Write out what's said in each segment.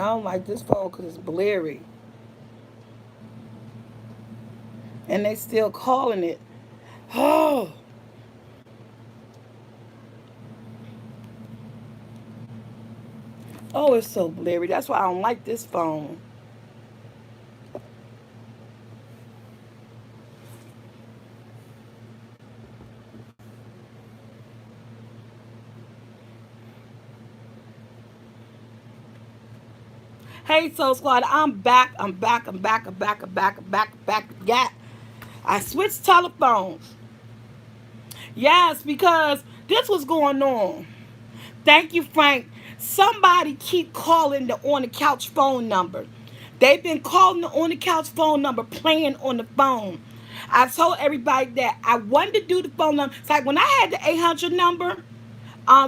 don't like this phone because it's blurry. And they still calling it. Oh, oh, it's so blurry. That's why I don't like this phone. Hey, Soul Squad, I'm back. I'm back. I'm back. I'm back. I'm back. I'm back. I'm back. Yeah. I switched telephones. Yes, because this was going on. Thank you, Frank. Somebody keep calling the on the couch phone number. They've been calling the on the couch phone number, playing on the phone. I told everybody that I wanted to do the phone number. It's like when I had the 800 number,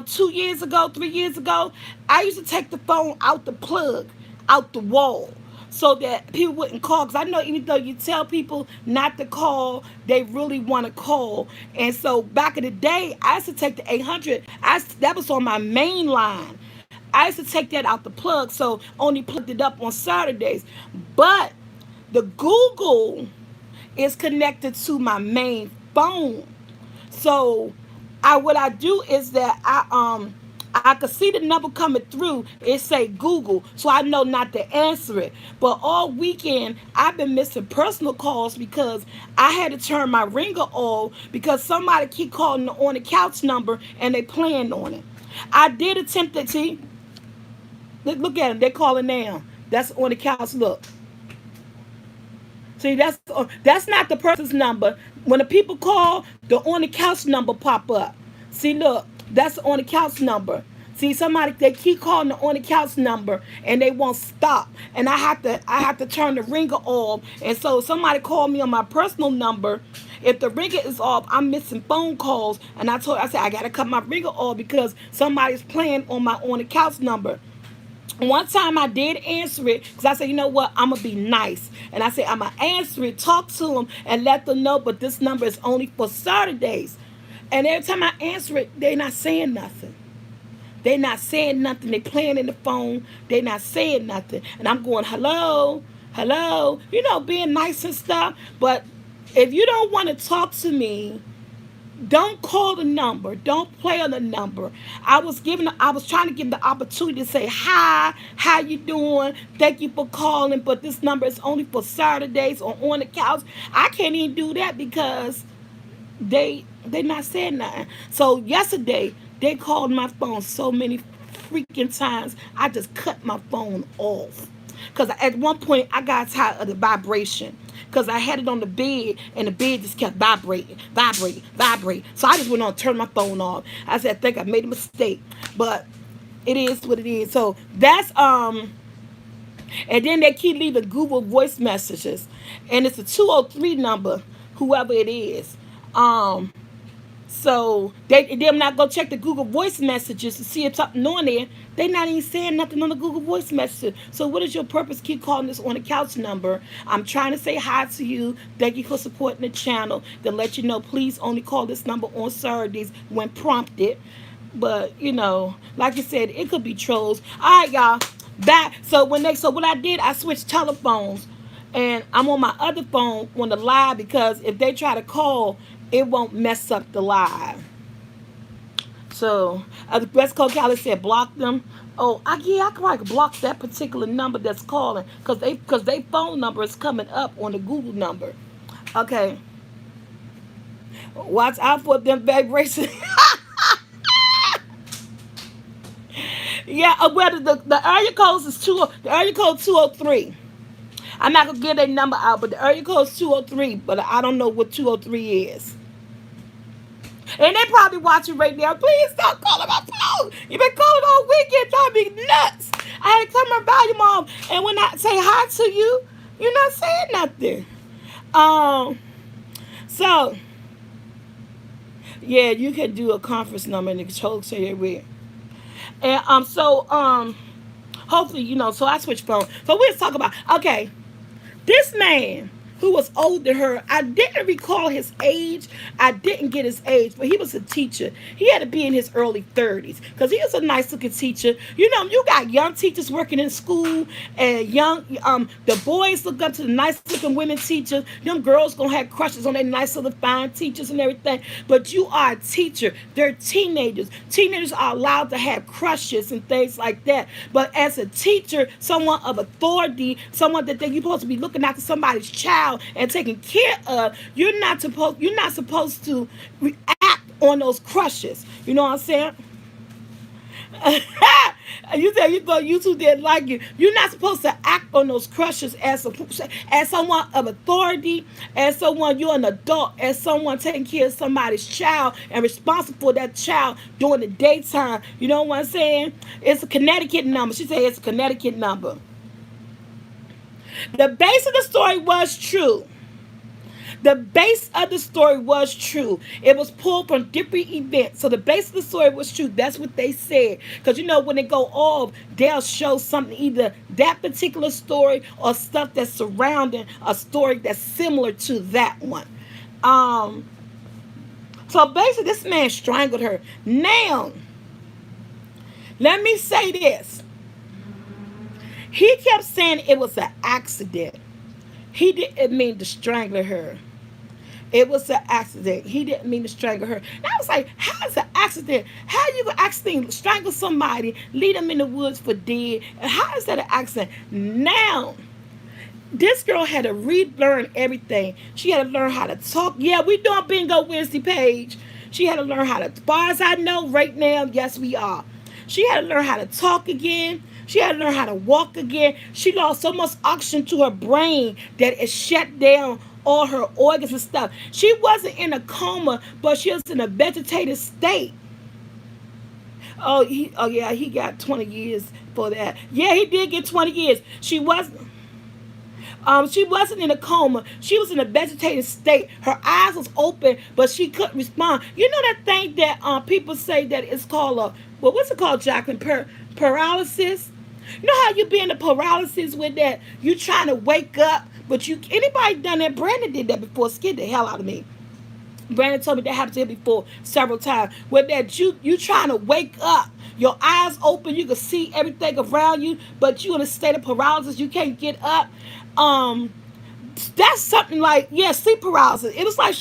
2 years ago, 3 years ago, I used to take the phone out the plug, out the wall, so that people wouldn't call. Because I know even though you tell people not to call, they really want to call. And so back in the day, I used to take the 800. That was on my main line. I used to take that out the plug, so only plugged it up on Saturdays. But the Google is connected to my main phone. So I what I do is that I could see the number coming through. It say Google, so I know not to answer it. But all weekend I've been missing personal calls because I had to turn my ringer off because somebody keep calling the on the couch number and they playing on it. I did attempt to see. Look at them. They're calling now. That's on the couch. Look. See, that's not the person's number. When the people call, the on the couch number pop up. See, look, that's the on the couch number. See, somebody they keep calling the on the couch number and they won't stop. And I have to turn the ringer off. And so somebody called me on my personal number. If the ringer is off, I'm missing phone calls. And I said I gotta cut my ringer off because somebody's playing on my on the couch number. One time I did answer it because I said, you know what, I'm gonna be nice, and I said I'm gonna answer it, talk to them, and let them know. But this number is only for Saturdays. And every time I answer it, they're not saying nothing. They're not saying nothing. They playing in the phone. They're not saying nothing. And I'm going, hello, hello, being nice and stuff. But if you don't want to talk to me, don't call the number. Don't play on the number. I was trying to give the opportunity to say hi, how you doing? Thank you for calling, but this number is only for Saturdays or on the couch. I can't even do that because they not saying nothing. So yesterday they called my phone so many freaking times. I just cut my phone off. Because at one point I got tired of the vibration. Because I had it on the bed and the bed just kept vibrating, vibrating, vibrating. So I just went on and turned my phone off. I said, I think I made a mistake. But it is what it is. So that's and then they keep leaving Google voice messages. And it's a 203 number, whoever it is. Um so they're not gonna check the Google Voice messages to see if something on there. They not even saying nothing on the Google Voice message. So what is your purpose? Keep calling this on the couch number. I'm trying to say hi to you. Thank you for supporting the channel. To let you know, please only call this number on Saturdays when prompted. But like you said, it could be trolls. All right, y'all. Back. So what I did, I switched telephones, and I'm on my other phone on the live because if they try to call, it won't mess up the live. So, the West Coast Cali said block them. Oh, yeah, I can probably block that particular number that's calling because they phone number is coming up on the Google number. Okay, watch out for them vibrations. Yeah, well, the area code is the area code 203. I'm not gonna get their number out, but the area code is 203. But I don't know what 203 is. And they probably watching right now. Please stop calling my phone. You've been calling all weekend, trying to be nuts. I had to cut my volume off. And when I say hi to you, you're not saying nothing. So yeah, you can do a conference number and the control say weird. And hopefully so I switched phone. So we'll talk about, okay, this man who was older than her. I didn't recall his age. I didn't get his age, but he was a teacher. He had to be in his early 30s because he was a nice looking teacher. You got young teachers working in school, and the boys look up to the nice looking women teachers. Them girls gonna have crushes on their nice little fine teachers and everything. But you are a teacher. They're teenagers. Teenagers are allowed to have crushes and things like that. But as a teacher, someone of authority, someone that you're supposed to be looking after somebody's child and taking care of, you're not supposed to react on those crushes. You know what I'm saying? You say you thought you two didn't like you. You're not supposed to act on those crushes as someone of authority, as someone you're an adult, as someone taking care of somebody's child and responsible for that child during the daytime. You know what I'm saying? It's a Connecticut number. She said it's a Connecticut number. The base of the story was true. The base of the story was true. It was pulled from different events. So the base of the story was true. That's what they said. Because when they go off, they'll show something, either that particular story or stuff that's surrounding a story that's similar to that one. So basically, this man strangled her. Now, let me say this. He kept saying it was an accident. He didn't mean to strangle her. It was an accident. He didn't mean to strangle her. And I was like, how is it an accident? How you gonna accidentally strangle somebody, leave them in the woods for dead? And how is that an accident? Now, this girl had to relearn everything. She had to learn how to talk. Yeah, we doing bingo Wednesday, Page. She had to learn how to, as far as I know right now, yes, we are. She had to learn how to talk again. She had to learn how to walk again. She lost so much oxygen to her brain that it shut down all her organs and stuff. She wasn't in a coma, but she was in a vegetative state. Oh yeah, he got 20 years for that. Yeah, he did get 20 years. She wasn't in a coma. She was in a vegetative state. Her eyes was open, but she couldn't respond. You know that thing that people say that it's called what's it called, Jacqueline? Paralysis. You know how you be in a paralysis with that? You trying to wake up, but anybody done that? Brandon did that before. Scared the hell out of me. Brandon told me that happened to him before several times. With that, you trying to wake up. Your eyes open, you can see everything around you, but you in a state of paralysis. You can't get up. That's something like, yeah, sleep paralysis. It was like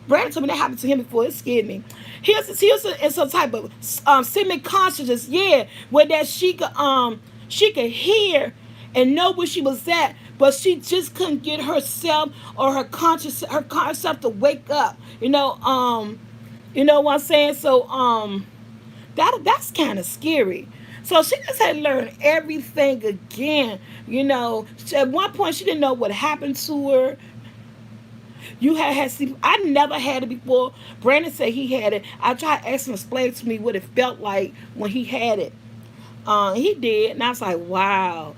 Brandon told me that happened to him before. It scared me. He was in some type of semi-consciousness, yeah, where that she could hear and know where she was at, but she just couldn't get herself or her concept to wake up. You know what I'm saying? So that's kind of scary. So she just had to learn everything again. At one point she didn't know what happened to her. You had sleep. I never had it before. Brandon said he had it. I tried to ask him to explain to me what it felt like when he had it. He did, and I was like, wow.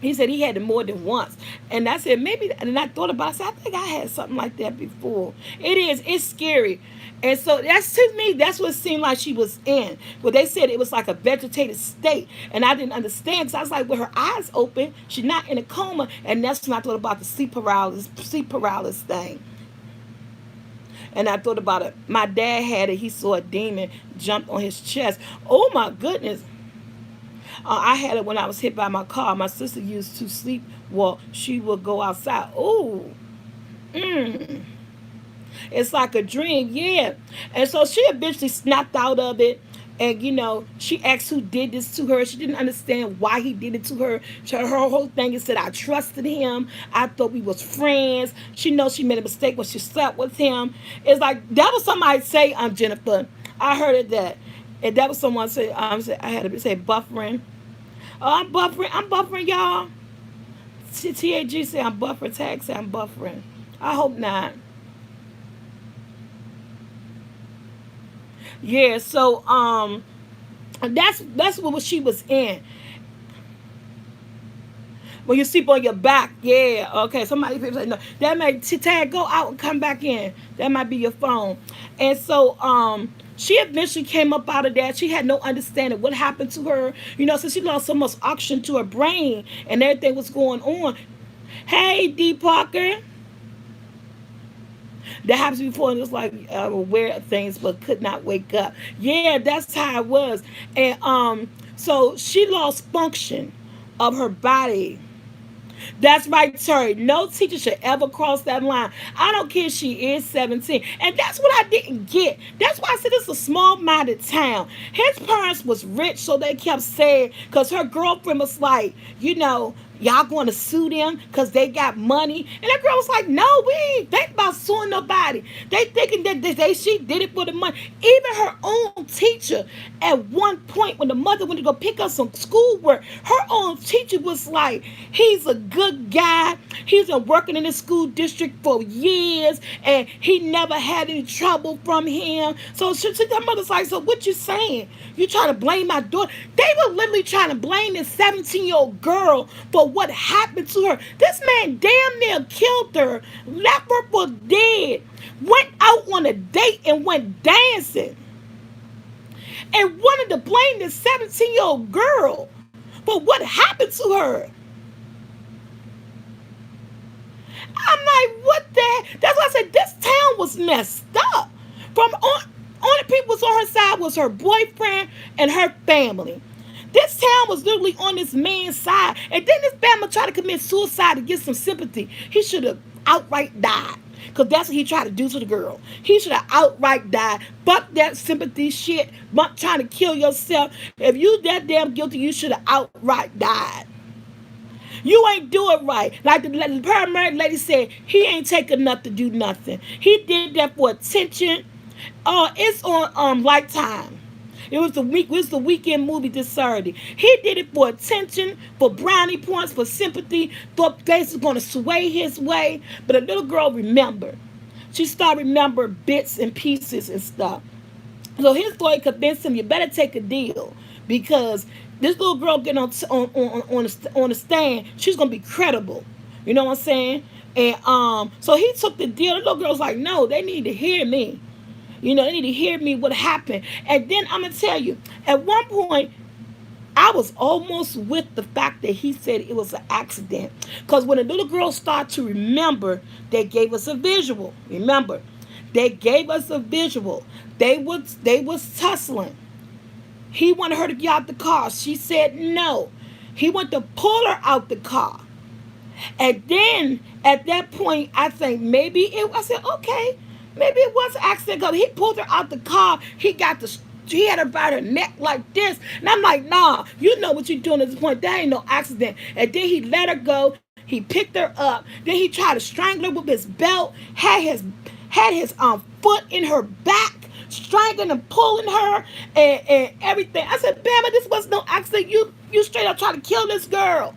He said he had it more than once. And I said, maybe, and I thought about it. I said, I think I had something like that before. It's scary. And so to me, that's what it seemed like she was in. But they said it was like a vegetative state. And I didn't understand, because I was like, with her eyes open, she's not in a coma. And that's when I thought about the sleep paralysis thing. And I thought about it. My dad had it. He saw a demon jump on his chest. Oh my goodness. I had it when I was hit by my car. My sister used to sleepwalk. She would go outside. Oh, it's like a dream, yeah. And so she eventually snapped out of it. And, she asked who did this to her. She didn't understand why he did it to her. Her whole thing is that I trusted him. I thought we was friends. She knows she made a mistake when she slept with him. It's like, that was somebody say, Jennifer. I heard it that. And that was someone say, I had to say buffering. Oh, I'm buffering, y'all. TAG say I'm buffering. Tag say I'm buffering. I hope not. Yeah, so that's what she was in. When you sleep on your back, yeah, okay. Somebody say no. That might Tag go out and come back in. That might be your phone. And so she eventually came up out of that. She had no understanding what happened to her. Since she lost so much oxygen to her brain and everything was going on. Hey, D Parker. That happens before, and it's like aware of things, but could not wake up. Yeah, that's how it was, and so she lost function of her body. That's right, Terry. No teacher should ever cross that line. I don't care if she is 17. And that's what I didn't get. That's why I said it's a small-minded town. His parents was rich, so they kept saying, because her girlfriend was like, y'all going to sue them because they got money. And that girl was like, no, we ain't think about suing nobody. They thinking that she did it for the money. Even her own teacher, at one point when the mother went to go pick up some schoolwork, her own teacher was like, he's a good guy. He's been working in the school district for years, and he never had any trouble from him. So that mother's like, so what you saying? You trying to blame my daughter? They were literally trying to blame this 17-year-old girl for what happened to her. This man damn near killed her, left her for dead, went out on a date and went dancing, and wanted to blame this 17-year-old girl for what happened to her. I'm like, what the? That's why I said this town was messed up. Only people was on her side was her boyfriend and her family. This town was literally on this man's side. And then this family tried to commit suicide to get some sympathy. He should have outright died. Because that's what he tried to do to the girl. He should have outright died. Fuck that sympathy shit. But trying to kill yourself. If you that damn guilty, you should have outright died. You ain't do it right. Like the paramedic lady said, he ain't take enough to do nothing. He did that for attention. It's on Lifetime. It was the weekend movie this Saturday. He did it for attention, for brownie points, for sympathy. Thought things was gonna sway his way. But a little girl remembered. She started remembering bits and pieces and stuff. So his lawyer convinced him, you better take a deal, because this little girl getting on the stand, she's gonna be credible. You know what I'm saying? And so he took the deal. The little girl's like, no, they need to hear me. They need to hear me what happened. And then I'm gonna tell you, at one point, I was almost with the fact that he said it was an accident. Because when the little girl started to remember, they gave us a visual. Remember, they gave us a visual. They was tussling. He wanted her to get out the car. She said no. He wanted to pull her out the car. And then at that point, I think I said, okay, maybe it was an accident. Because he pulled her out the car. He had her by her neck like this. And I'm like, nah, you know what you're doing at this point. That ain't no accident. And then he let her go. He picked her up. Then he tried to strangle her with his belt. Had his foot in her back, strangling and pulling her and everything. I said, Bama, this was no accident. You straight up trying to kill this girl.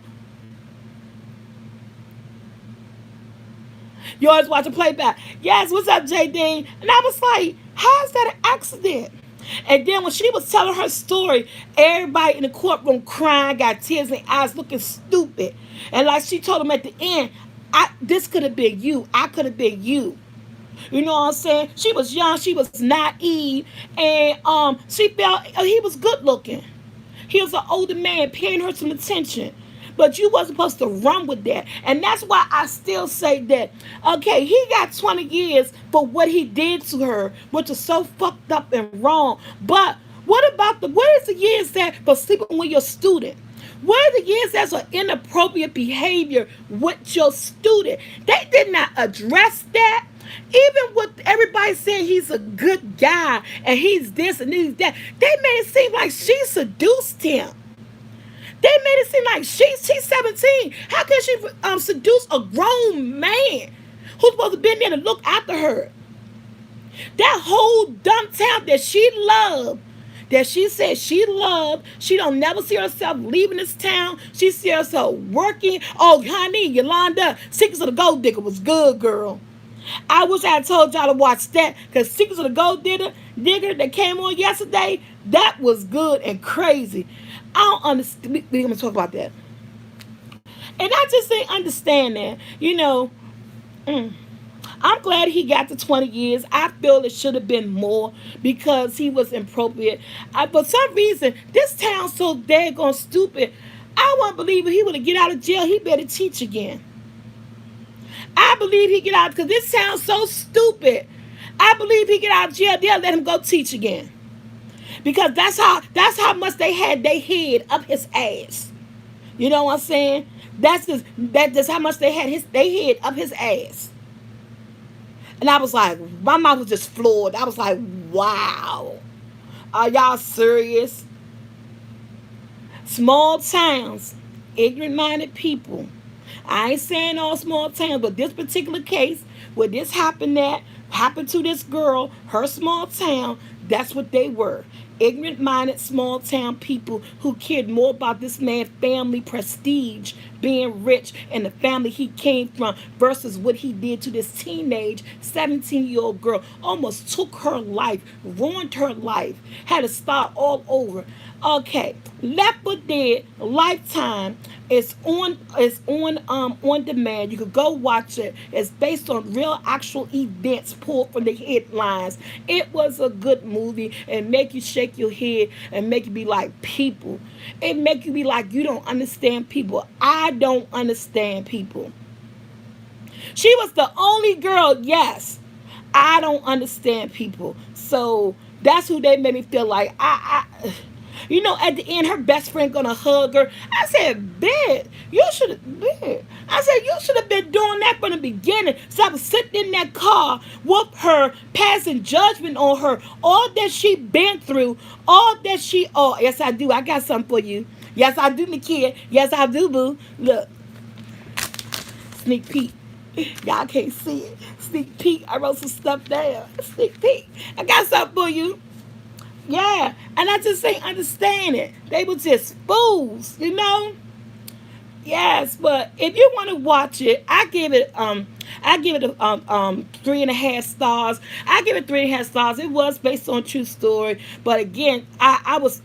You always watch a playback. Yes, what's up, JD? And I was like, how is that an accident? And then when she was telling her story, everybody in the courtroom crying, got tears in their eyes, looking stupid. And like she told him at the end, this could have been you. I could have been you. You know what I'm saying? She was young. She was naive. And she felt he was good looking. He was an older man paying her some attention. But you wasn't supposed to run with that. And that's why I still say that, okay, he got 20 years for what he did to her, which is so fucked up and wrong. But where is the years that for sleeping with your student? Where are the years that's an inappropriate behavior with your student? They did not address that. Even with everybody saying he's a good guy and he's this and he's that, they made it seem like she seduced him. They made it seem like she's 17. How can she seduce a grown man who's supposed to be there to look after her? That whole dumb town that she loved, that she said she loved, she don't never see herself leaving this town. She see herself working. Oh, honey, Yolanda, Secrets of the Gold Digger was good, girl. I wish I had told y'all to watch that, because Secrets of the Gold Digger that came on yesterday, that was good and crazy. I don't understand. We're going to talk about that. And I just didn't understand that. I'm glad he got the 20 years. I feel it should have been more because he was inappropriate. For some reason, this town's so daggone stupid. I won't believe if he would have get out of jail, he better teach again. I believe he get out because this sounds so stupid. I believe he get out of jail. They'll let him go teach again because that's how much they had their head up his ass. You know what I'm saying? That's how much they had they head up his ass. And I was like, my mouth was just floored. I was like, wow, are y'all serious? Small towns, ignorant minded people. I ain't saying all small towns, but this particular case where this happened to this girl, her small town, that's what they were. Ignorant minded small town people who cared more about this man's family prestige, being rich, and the family he came from versus what he did to this teenage 17-year-old girl. Almost took her life, ruined her life, had to start all over. Okay, Left for Dead Lifetime is on demand. You could go watch it. It's based on real actual events pulled from the headlines. It was a good movie and make you shake your head and make you be like people. It make you be like you don't understand people. I don't understand people. She was the only girl, yes. I don't understand people. So that's who they made me feel like. At the end, her best friend gonna hug her. I said, "Bitch, you should have been." I said, "You should have been doing that from the beginning." So I was sitting in that car with her, passing judgment on her, all that she been through, all that she. Oh, yes, I do. I got something for you. Yes, I do, my kid. Yes, I do, boo. Look, sneak peek. Y'all can't see it. Sneak peek. I wrote some stuff down. Sneak peek. I got something for you. Yeah, and I just ain't understand it. They were just fools, you know. Yes, but if you want to watch it, I give it a 3.5 stars. I give it 3.5 stars. It was based on a true story, but again, I was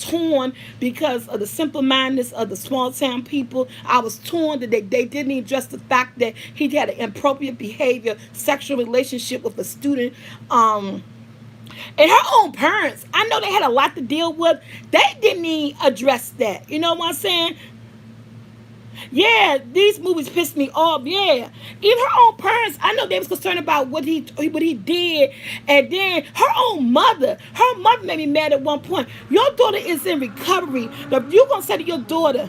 torn because of the simple mindedness of the small town people. I was torn that they didn't address the fact that he had an inappropriate behavior, sexual relationship with a student. And her own parents, I know they had a lot to deal with. They didn't even address that. You know what I'm saying? Yeah, these movies pissed me off. Yeah, even her own parents, I know they was concerned about what he did, and then her mother made me mad at one point. Your daughter is in recovery. Now, you gonna say to your daughter,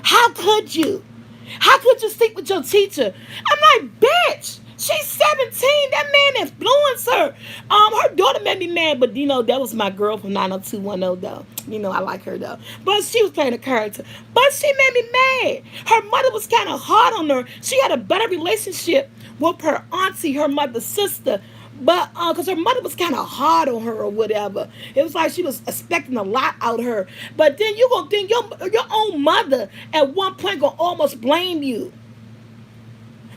"How could you? How could you sleep with your teacher?" I'm like, bitch. She's 17. That man influenced her. Her daughter made me mad, but that was my girl from 90210 though. I like her though. But she was playing a character. But she made me mad. Her mother was kind of hard on her. She had a better relationship with her auntie, her mother's sister. But because her mother was kind of hard on her or whatever, it was like she was expecting a lot out of her. But then you gonna think your own mother at one point gonna almost blame you.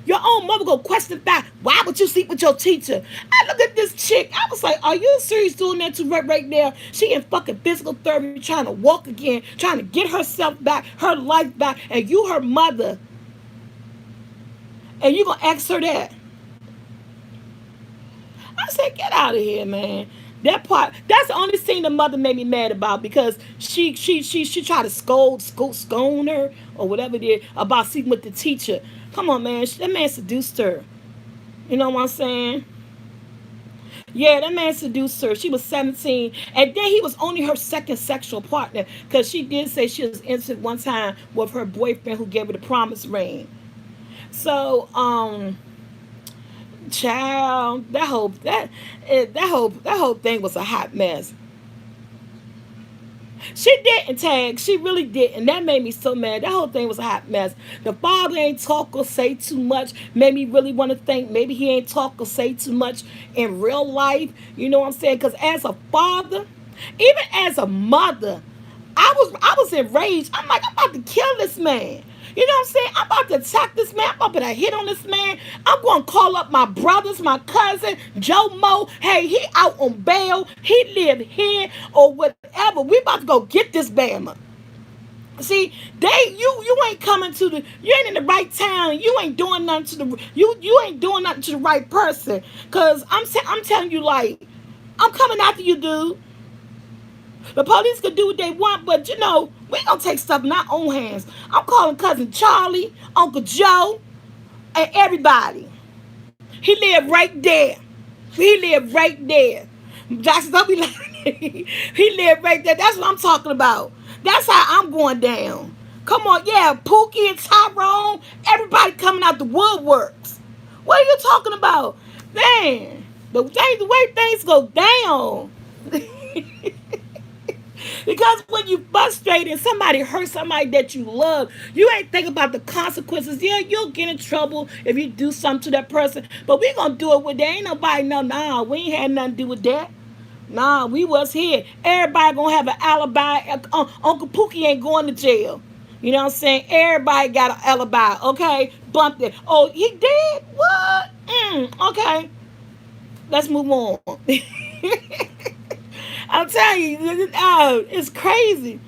Your own mother go question back, why would you sleep with your teacher? I look at this chick, I was like, are you serious doing that to right now? She in fucking physical therapy trying to walk again, trying to get herself back, her life back, and you her mother. And you gonna ask her that? I said, get out of here, man. That part, that's the only thing the mother made me mad about because she tried to scone her or whatever it is about sleeping with the teacher. Come on, man. That man seduced her. You know what I'm saying? Yeah, that man seduced her. She was 17. And then he was only her second sexual partner because she did say she was innocent one time with her boyfriend who gave her the promise ring. So, child, that whole thing was a hot mess. She didn't tag. She really didn't. That made me so mad. That whole thing was a hot mess. The father ain't talk or say too much. Made me really want to think maybe he ain't talk or say too much in real life. You know what I'm saying? Because as a father, even as a mother, I was enraged. I'm like, I'm about to kill this man. You know what I'm saying? I'm about to attack this man. I'm about to hit on this man. I'm going to call up my brothers, my cousin, Joe Mo. Hey, he out on bail. He live here or whatever. We about to go get this Bama. See, you ain't coming to you ain't in the right town. You ain't doing nothing to you ain't doing nothing to the right person. Cause I'm telling you, like, I'm coming after you, dude. The police can do what they want, but we gonna take stuff in our own hands. I'm calling cousin Charlie, Uncle Joe. And everybody. He lived right there. He lived right there. Jackson, don't be like, he lived right there. That's what I'm talking about. That's how I'm going down. Come on, yeah, Pookie and Tyrone, everybody coming out the woodworks. What are you talking about? Man, the way things go down. Because when you frustrated and somebody hurt somebody that you love, you ain't think about the consequences. Yeah, you'll get in trouble if you do something to that person. But we gonna do it with that. Ain't nobody know, nah, we ain't had nothing to do with that. Nah, we was here. Everybody gonna have an alibi. Uncle Pookie ain't going to jail. You know what I'm saying? Everybody got an alibi, okay? Bumped it. Oh, he did? What? Okay. Let's move on. I'm telling you, it's crazy.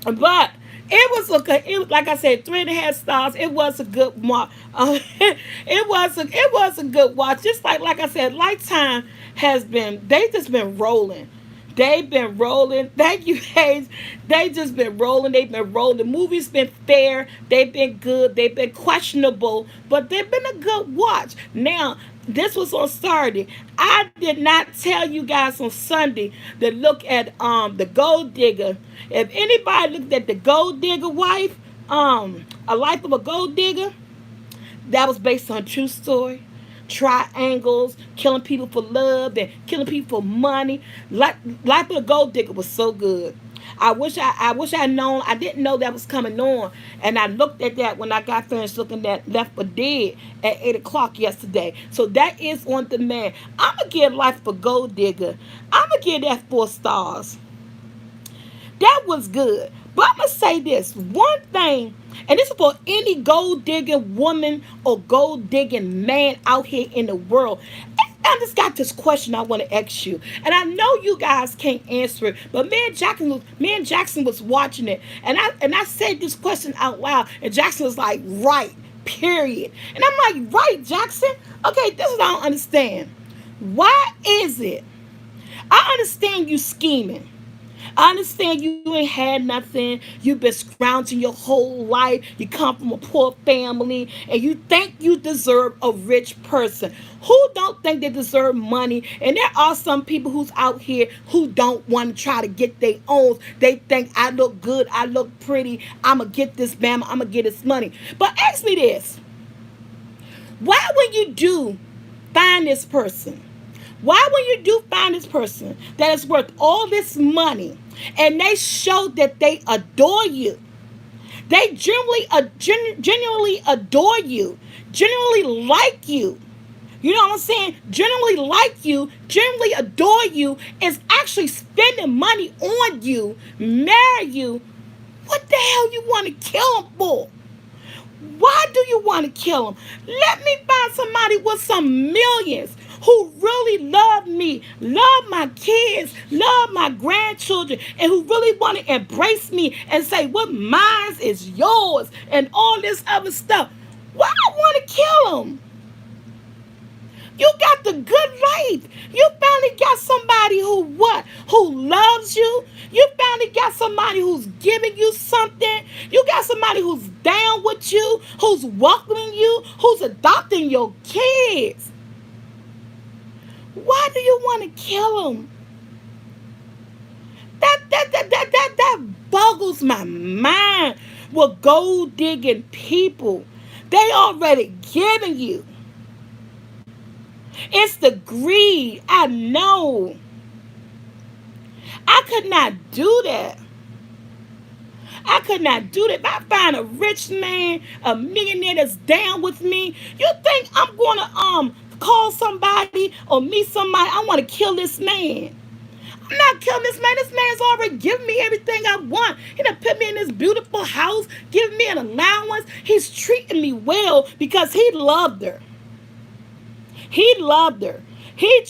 But it was okay. It was, like I said, 3.5 stars. It was a good watch. It was a good watch. Just like I said, Lifetime has been. They just been rolling. They've been rolling. Thank you, Hayes. They just been rolling. They've been rolling. The movie's been fair. They've been good. They've been questionable, but they've been a good watch. Now, this was on Saturday. I did not tell you guys on Sunday to look at the Gold Digger. If anybody looked at the Gold Digger wife, A Life of a Gold Digger, that was based on a true story. Triangles, killing people for love, and killing people for money. Life of a Gold Digger was so good. I wish I'd known. I didn't know that was coming on, and I looked at that when I got finished looking at Left for Dead at 8 o'clock yesterday. So that is on demand. I'm gonna give Life of a Gold Digger. I'm gonna give that 4 stars. That was good. But I'm going to say this one thing, and this is for any gold digging woman or gold digging man out here in the world. I just got this question I want to ask you, and I know you guys can't answer it. But me and Jackson was watching it, and I said this question out loud, and Jackson was like, "Right, period." And I'm like, "Right, Jackson? Okay, this is what I don't understand. Why is it? I understand you scheming. I understand you ain't had nothing. You've been scrounging your whole life. You come from a poor family, and you think you deserve a rich person. Who don't think they deserve money? And there are some people who's out here who don't want to try to get their own. They think I look good, I look pretty. I'ma get this bam. I'ma get this money. But ask me this: why, when you do find this person? Why, when you do find this person that is worth all this money, and they show that they adore you, they genuinely adore you, genuinely like you, you know what I'm saying? Genuinely like you, genuinely adore you, is actually spending money on you, marry you, what the hell you want to kill them for? Why do you want to kill them? Let me find somebody with some millions who really love me, love my kids, love my grandchildren, and who really want to embrace me and say, what mine is yours, and all this other stuff. Why I want to kill them? You got the good life. You finally got somebody who what? Who loves you. You finally got somebody who's giving you something. You got somebody who's down with you, who's welcoming you, who's adopting your kids. Why do you want to kill them? That boggles my mind with gold digging people. They already giving you. It's the greed. I know. I could not do that. I could not do that. If I find a rich man, a millionaire that's down with me, you think I'm gonna call somebody or meet somebody? I want to kill this man. I'm not killing this man. This man's already giving me everything I want. He done put me in this beautiful house, giving me an allowance. He's treating me well because he loved her. He loved her. He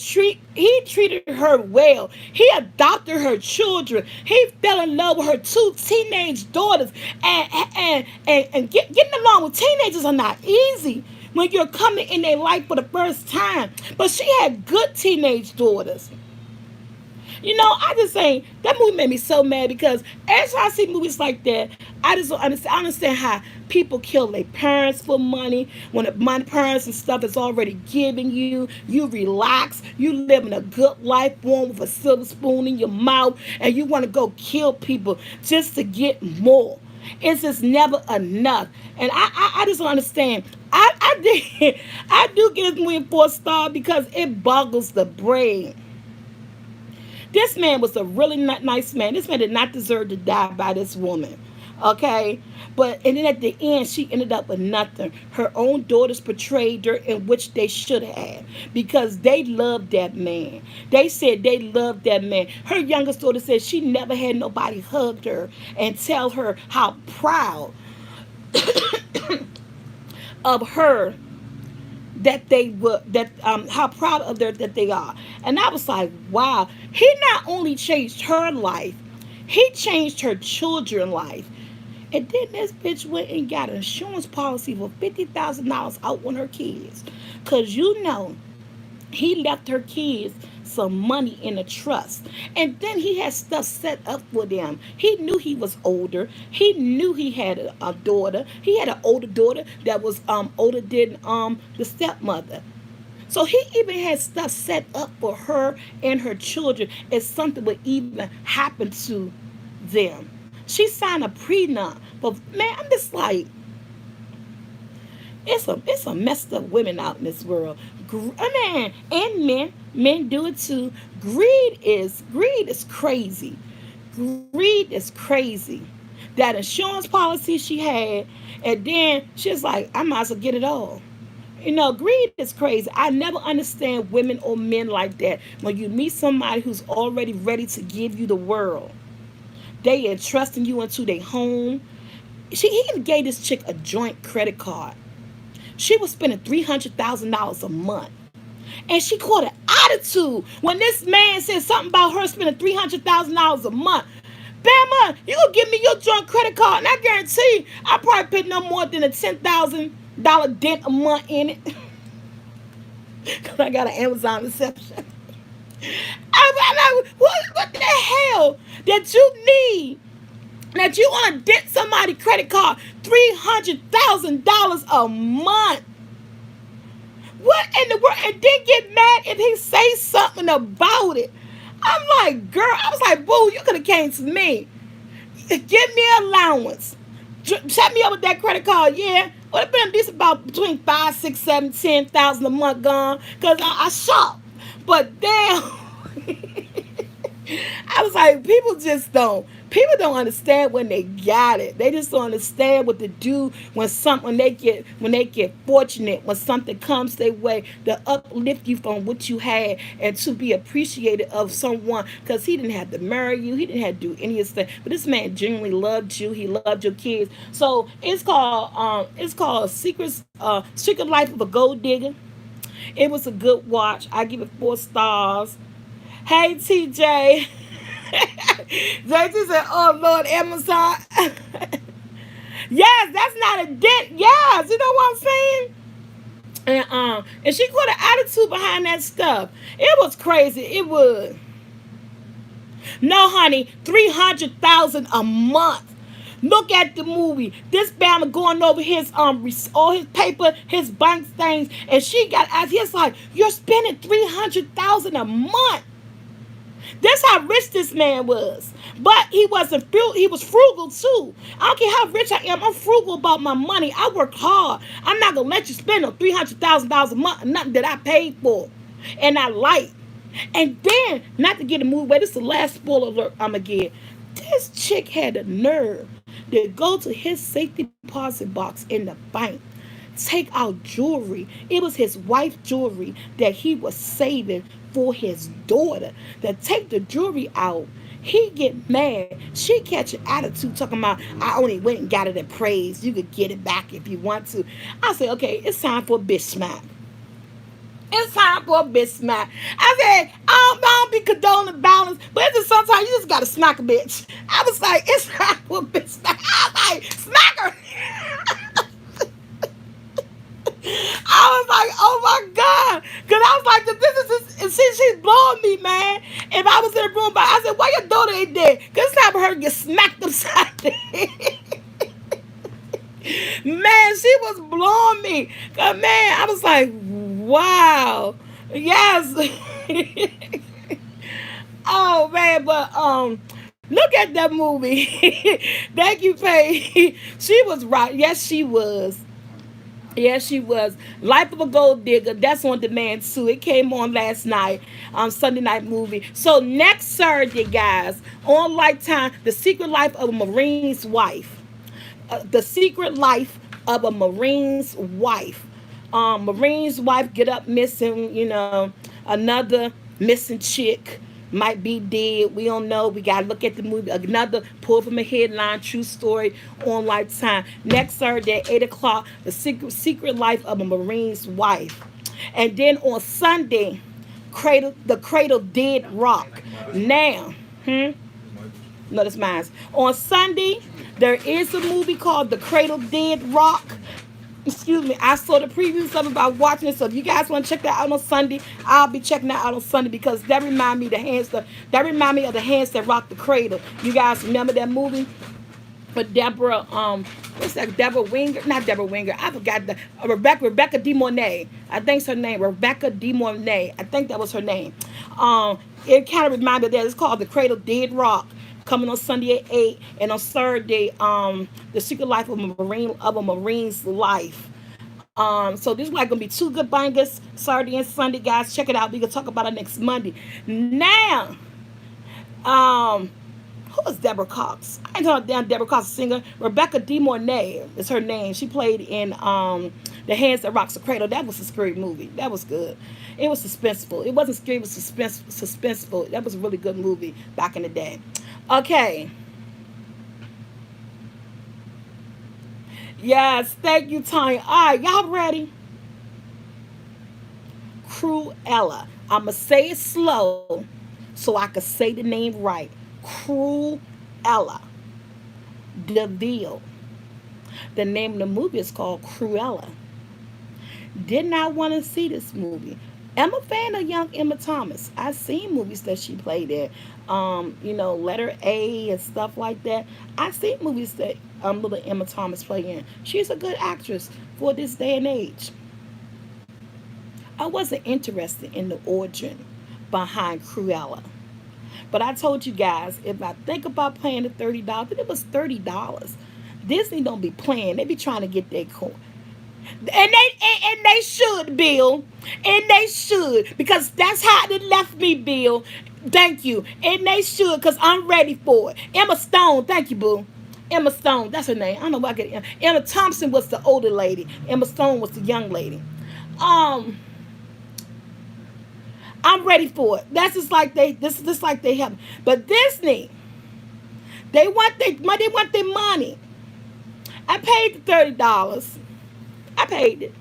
treated her well. He adopted her children. He fell in love with her 2 teenage daughters. And getting along with teenagers are not easy when you're coming in their life for the first time. But she had good teenage daughters. I just saying that movie made me so mad because every time I see movies like that, I just don't understand. I understand how people kill their parents for money when the money parents and stuff is already giving you. You relax, you living a good life, born with a silver spoon in your mouth, and you want to go kill people just to get more. It's just never enough, and I just don't understand. I did I do give this movie 4 star because it boggles the brain. This man was a really not nice man. This man did not deserve to die by this woman. Okay? But and then at the end, she ended up with nothing. Her own daughters portrayed her in which they should have because they loved that man. They said they loved that man. Her youngest daughter said she never had nobody hug her and tell her how proud of her that they were that how proud of their that they are. And I was like, wow, he not only changed her life, he changed her children's life. And then this bitch went and got an insurance policy for $50,000 out on her kids. Cause he left her kids some money in a trust. And then he had stuff set up for them. He knew he was older. He knew he had a daughter. He had an older daughter that was older than the stepmother. So he even had stuff set up for her and her children if something would even happen to them. She signed a prenup. But man, I'm just like, it's a messed up women out in this world. Man, and men do it too. Greed is crazy. Greed is crazy. That insurance policy she had, and then she's like, I might as well get it all. Greed is crazy. I never understand women or men like that. When you meet somebody who's already ready to give you the world, they entrusting you into their home. He even gave this chick a joint credit card. She was spending $300,000 a month. And she caught an attitude when this man said something about her spending $300,000 a month. Bama, you gonna give me your joint credit card, and I guarantee I probably put no more than a $10,000 dent a month in it. Cause I got an Amazon reception. What the hell that you need? That you want to dent somebody's credit card $300,000 a month? What in the world? And then get mad if he say something about it. I'm like, girl, I was like, boo, you could have came to me. Give me an allowance. Set me up with that credit card, yeah. Would have been at least about between 5, 6, 7, 10,000 a month gone. Cause I shop. But damn. I was like, people don't understand when they got it. They just don't understand what to do when they get fortunate, when something comes their way to uplift you from what you had and to be appreciated of someone. Because he didn't have to marry you, he didn't have to do any of this thing. But this man genuinely loved you, he loved your kids. So it's called Secret Life of a Gold Digger. It was a good watch. I give it 4 stars. Hey TJ. JT said, oh Lord, Amazon. Yes, that's not a dent. Yes, you know what I'm saying? And she got an attitude behind that stuff. It was crazy. It was. No, honey, 300,000 a month. Look at the movie. This Bama going over his all his paper, his bank things, and she got as he's like, you're spending 300,000 a month. That's how rich this man was. But he wasn't he was frugal too. I don't care how rich I am. I'm frugal about my money. I work hard. I'm not gonna let you spend on $300,000 a month on nothing that I paid for. And I like. And then, not to get a move away, this is the last spoiler alert I'm gonna give. This chick had the nerve to go to his safety deposit box in the bank, take out jewelry. It was his wife's jewelry that he was saving for his daughter. To take the jewelry out, he get mad. She catch an attitude talking about, I only went and got it at praise. You could get it back if you want to. I said, okay, it's time for a bitch smack. It's time for a bitch smack. I said, I don't be condoning violence, but it's just sometimes you just gotta smack a bitch. I was like, it's time for a bitch smack. I was like, smack her. I was like, oh my God. Because I was like, she's blowing me, man. If I was in the room, but I said, why your daughter ain't dead? Because it's time for her to get smacked upside the head. Man, she was blowing me. 'Cause, man, I was like, wow. Yes. Oh man, but look at that movie. Thank you, Faye. She was right. Yes, she was. Yes, she was. Life of a Gold Digger. That's on demand too. It came on last night, Sunday night movie. So next Saturday, guys, on Lifetime, The Secret Life of a Marine's Wife. The Secret Life of a Marine's Wife. Marine's wife get up missing. Another missing chick might be dead. We don't know. We gotta look at the movie. Another pull from a headline, true story on Lifetime. Next Saturday at 8 o'clock, the secret life of a Marine's wife. And then on Sunday, the Cradle Dead Rock. Now, no, that's mine. On Sunday, there is a movie called The Cradle Dead Rock. Excuse me, I saw the previews of it by watching it. So if you guys want to check that out on Sunday, I'll be checking that out on Sunday because that remind me of the hands that rock the cradle. You guys remember that movie with Deborah? What's that? Deborah Winger? Not Deborah Winger. I forgot the Rebecca De Mornay. I think's her name. Rebecca De Mornay. I think that was her name. It kind of reminded me of that. It's called The Cradle Dead Rock. Coming on Sunday at 8, and on Saturday, The Secret Life of a Marine's Life. So this is like gonna be two good bangers, Saturday and Sunday, guys. Check it out. We can talk about it next Monday. Now, um, who is Deborah Cox? I ain't talking down Deborah Cox, singer. Rebecca De Mornay is her name. She played in The Hands That Rocks the Cradle. That was a scary movie. That was good. It was suspenseful. It wasn't scary. It was suspenseful. That was a really good movie back in the day. Okay. Yes, thank you, Tanya. All right, y'all ready? Cruella. I'm going to say it slow so I can say the name right. Cruella DeVille. The name of the movie is called Cruella. Did not want to see this movie. I'm a fan of young Emma Thomas. I've seen movies that she played in. Letter A and stuff like that. I've seen movies that little Emma Thomas played in. She's a good actress for this day and age. I wasn't interested in the origin behind Cruella. But I told you guys, if I think about paying the $30, then it was $30. Disney don't be playing. They be trying to get their coin. And they should, Bill. And they should. Because that's how it left me, Bill. Thank you. And they should, because I'm ready for it. Emma Stone, thank you, boo. Emma Stone, that's her name. I don't know why I get Emma Thompson was the older lady. Emma Stone was the young lady. Um, I'm ready for it. That's just like they have. But Disney, they want their money. I paid the $30. I paid it.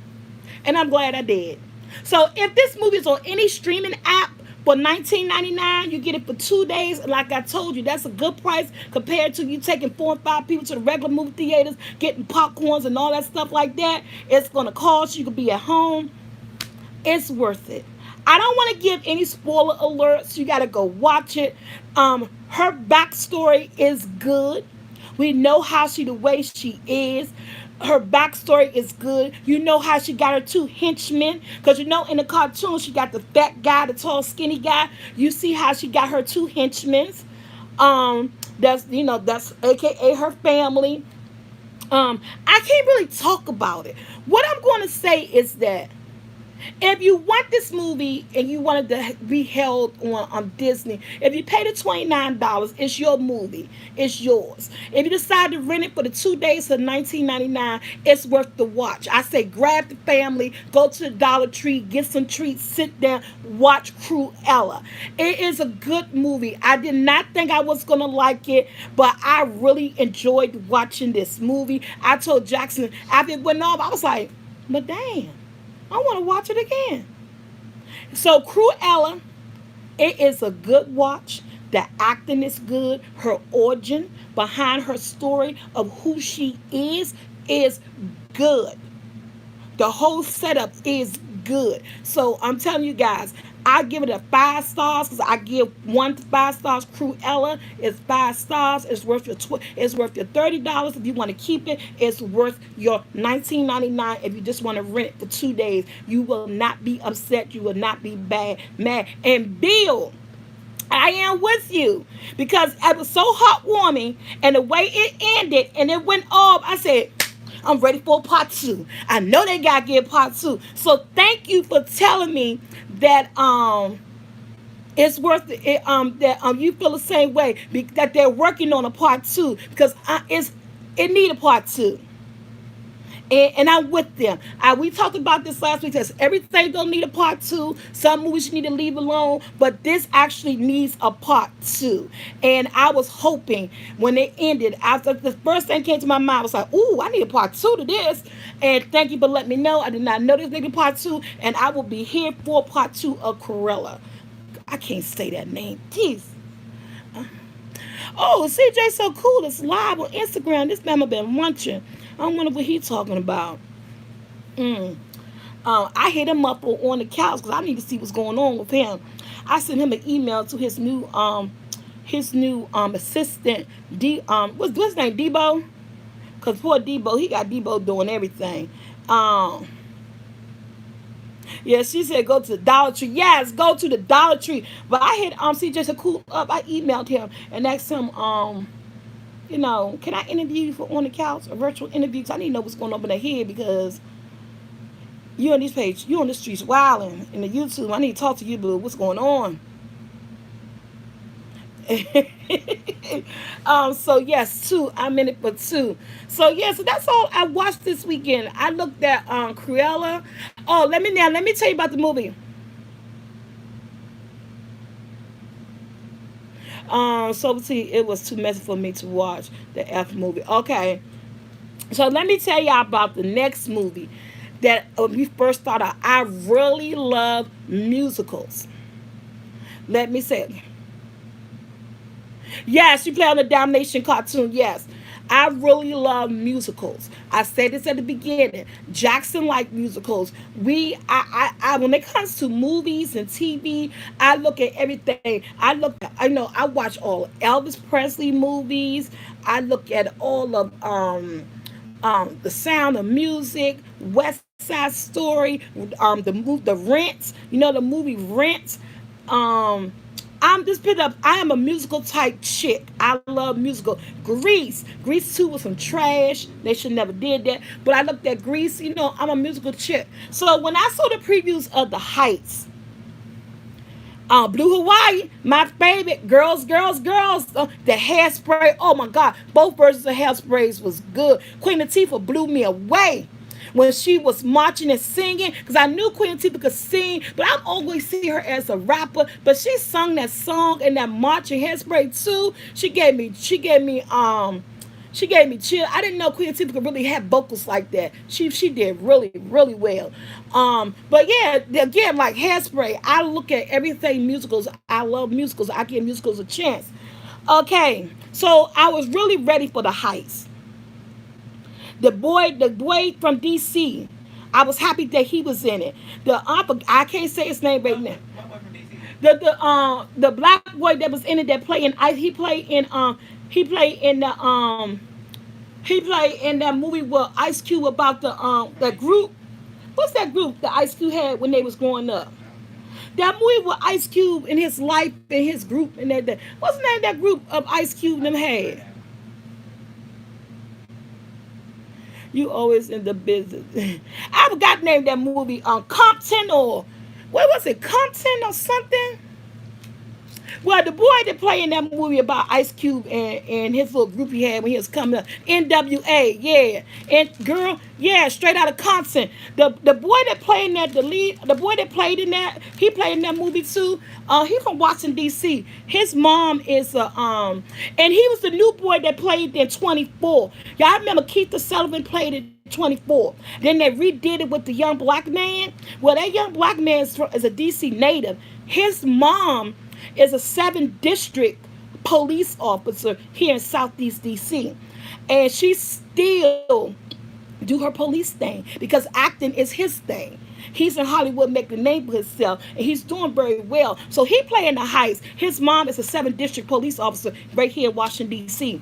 And I'm glad I did. So if this movie is on any streaming app for $19.99, you get it for 2 days. And like I told you, that's a good price compared to you taking 4 and 5 people to the regular movie theaters, getting popcorns and all that stuff like that. It's gonna cost you. You could be at home. It's worth it. I don't want to give any spoiler alerts. You got to go watch it. Her backstory is good. We know how she the way she is. Her backstory is good. You know how she got her two henchmen. Because in the cartoon, she got the fat guy, the tall, skinny guy. You see how she got her two henchmen. That's AKA her family. I can't really talk about it. What I'm going to say is that if you want this movie and you wanted to be held on Disney, if you pay the $29, it's your movie. It's yours. If you decide to rent it for the 2 days for $19.99, it's worth the watch. I say grab the family, go to the Dollar Tree, get some treats, sit down, watch Cruella. It is a good movie. I did not think I was going to like it, but I really enjoyed watching this movie. I told Jackson, after it went off, I was like, but damn. I want to watch it again. So Cruella, it is a good watch. The acting is good. Her origin behind her story of who she is good. The whole setup is good. So I'm telling you guys, I give it a 5 stars because I give 1 to 5 stars. Cruella is 5 stars. It's worth your it's worth your $30 if you want to keep it. It's worth your $19.99 if you just want to rent it for 2 days. You will not be upset. You will not be mad. And Bill, I am with you because it was so heartwarming and the way it ended and it went off. I said, I'm ready for part 2. I know they gotta get part 2. So thank you for telling me that it's worth it. That you feel the same way that they're working on a part 2 because it need a part 2. And I'm with them. We talked about this last week. Because everything don't need a part 2. Some movies you need to leave alone, but this actually needs a part 2. And I was hoping when it ended, after the first thing came to my mind, I was like, "Ooh, I need a part 2 to this." And thank you for letting me know. I did not know this needed part 2, and I will be here for part 2 of Cruella. I can't say that name. Jeez. Oh, CJ so cool. It's live on Instagram. This man have been munching. I wonder what he talking about. Mm. I hit him up on the couch because I need to see what's going on with him. I sent him an email to his new assistant. What's his name? Debo. Cause poor Debo, he got Debo doing everything. Yeah, she said go to the Dollar Tree. Yes, go to the Dollar Tree. But I hit CJ so cool up. I emailed him and asked him can I interview you for on the couch, a virtual interview? Cause I need to know what's going on in their head because you on this page, you on the streets wilding in the YouTube. I need to talk to you, boo. What's going on? So yes, 2. I'm in it for 2. So yeah, so that's all I watched this weekend. I looked at Cruella. Oh, let me tell you about the movie. So see, it was too messy for me to watch the F movie. Okay, so let me tell y'all about the next movie that when we first started. I really love musicals. Let me say, yes, you play on the Damnation cartoon. Yes, I really love musicals. I said this at the beginning. Jackson like musicals. When it comes to movies and TV, I look at everything. I watch all Elvis Presley movies. I look at all of The Sound of Music, West Side Story, the Rent. You know the movie Rent. Um, I'm just picked up. I am a musical type chick. I love musical. Grease 2 was some trash. They should never did that. But I looked at Grease. I'm a musical chick. So when I saw the previews of The Heights, Blue Hawaii, my favorite. Girls, girls, girls. The Hairspray. Oh my God, both versions of Hairsprays was good. Queen Latifah blew me away when she was marching and singing because I knew Queen Latifah could sing, but I always see her as a rapper. But she sung that song and that marching Hairspray too. She gave me chill. I didn't know Queen Latifah could really have vocals like that. She did really really well. But yeah, again, like Hairspray, I look at everything musicals. I love musicals. I give musicals a chance. Okay, so I was really ready for The Heights. The boy from DC. I was happy that he was in it. I can't say his name right now. The black boy that was in it that played in he played in that movie with Ice Cube about that group. What's that group that Ice Cube had when they was growing up? That movie with Ice Cube and his life and his group and that. What's the name of that group of Ice Cube and them had? You always in the business. I forgot the name of that movie. Compton or what was it? Compton or something? Well, the boy that played in that movie about Ice Cube and his little group he had when he was coming up, NWA, yeah, and girl, yeah, straight out of Compton. The boy that played in that, the boy that played in that, he played in that movie too. He from Washington D.C. His mom is and he was the new boy that played in 24. Y'all remember Keith Sullivan played in 24. Then they redid it with the young black man. Well, that young black man is a D.C. native. His mom is a 7th district police officer here in Southeast DC. And she still do her police thing because acting is his thing. He's in Hollywood making a name for himself, and he's doing very well. So he playing the heist. His mom is a 7th district police officer right here in Washington D.C.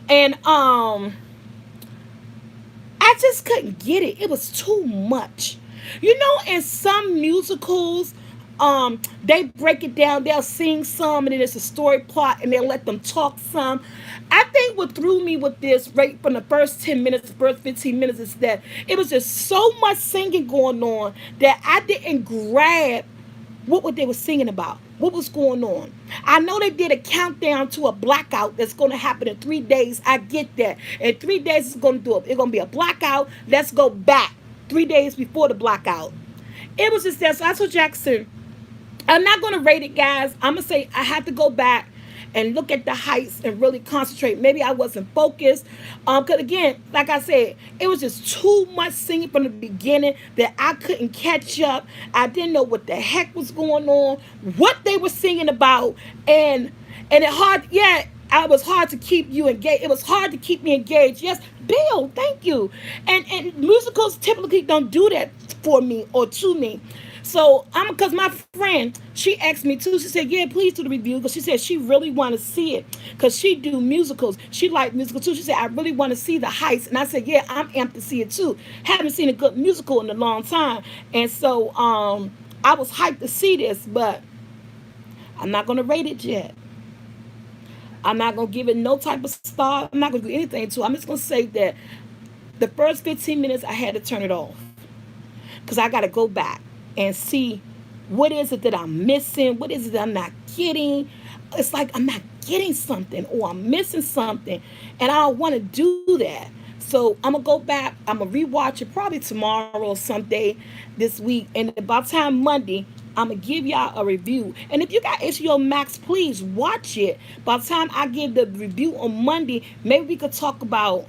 And I just couldn't get it. It was too much. You know, in some musicals, they break it down. They'll sing some, and then it's a story plot, and they'll let them talk some. I think what threw me with this right from the first 10 minutes, the first 15 minutes, is that it was just so much singing going on that I didn't grab what they were singing about, what was going on. I know they did a countdown to a blackout that's going to happen in 3 days. I get that. In 3 days, it's going to do it. It's going to be a blackout. Let's go back 3 days before the blackout. It was just that. So I told Jackson, I'm not going to rate it, guys. I'm going to say I had to go back and look at the heights and really concentrate. Maybe I wasn't focused. Because again, like I said, it was just too much singing from the beginning that I couldn't catch up. I didn't know what the heck was going on, what they were singing about, and it hard. Yeah, I was hard to keep you engaged. It was hard to keep me engaged. Yes, Bill, thank you. And musicals typically don't do that for me or to me. So I'm because my friend, she asked me too. She said, "Yeah, please do the review," because she said she really want to see it because she do musicals. She like musicals too. She said, "I really want to see the Heist," and I said, "Yeah, I'm amped to see it too. Haven't seen a good musical in a long time, and so I was hyped to see this, but I'm not gonna rate it yet. I'm not gonna give it no type of star. I'm not gonna do anything to it. I'm just gonna say that the first 15 minutes I had to turn it off because I got to go back and see what is it that I'm missing, what is it that I'm not getting. It's like I'm not getting something or I'm missing something, and I don't want to do that. So I'm gonna go back. I'm gonna rewatch it probably tomorrow or someday this week, and by the time Monday, I'm gonna give y'all a review. And if you got HBO Max, please watch it. By the time I give the review on Monday, maybe we could talk about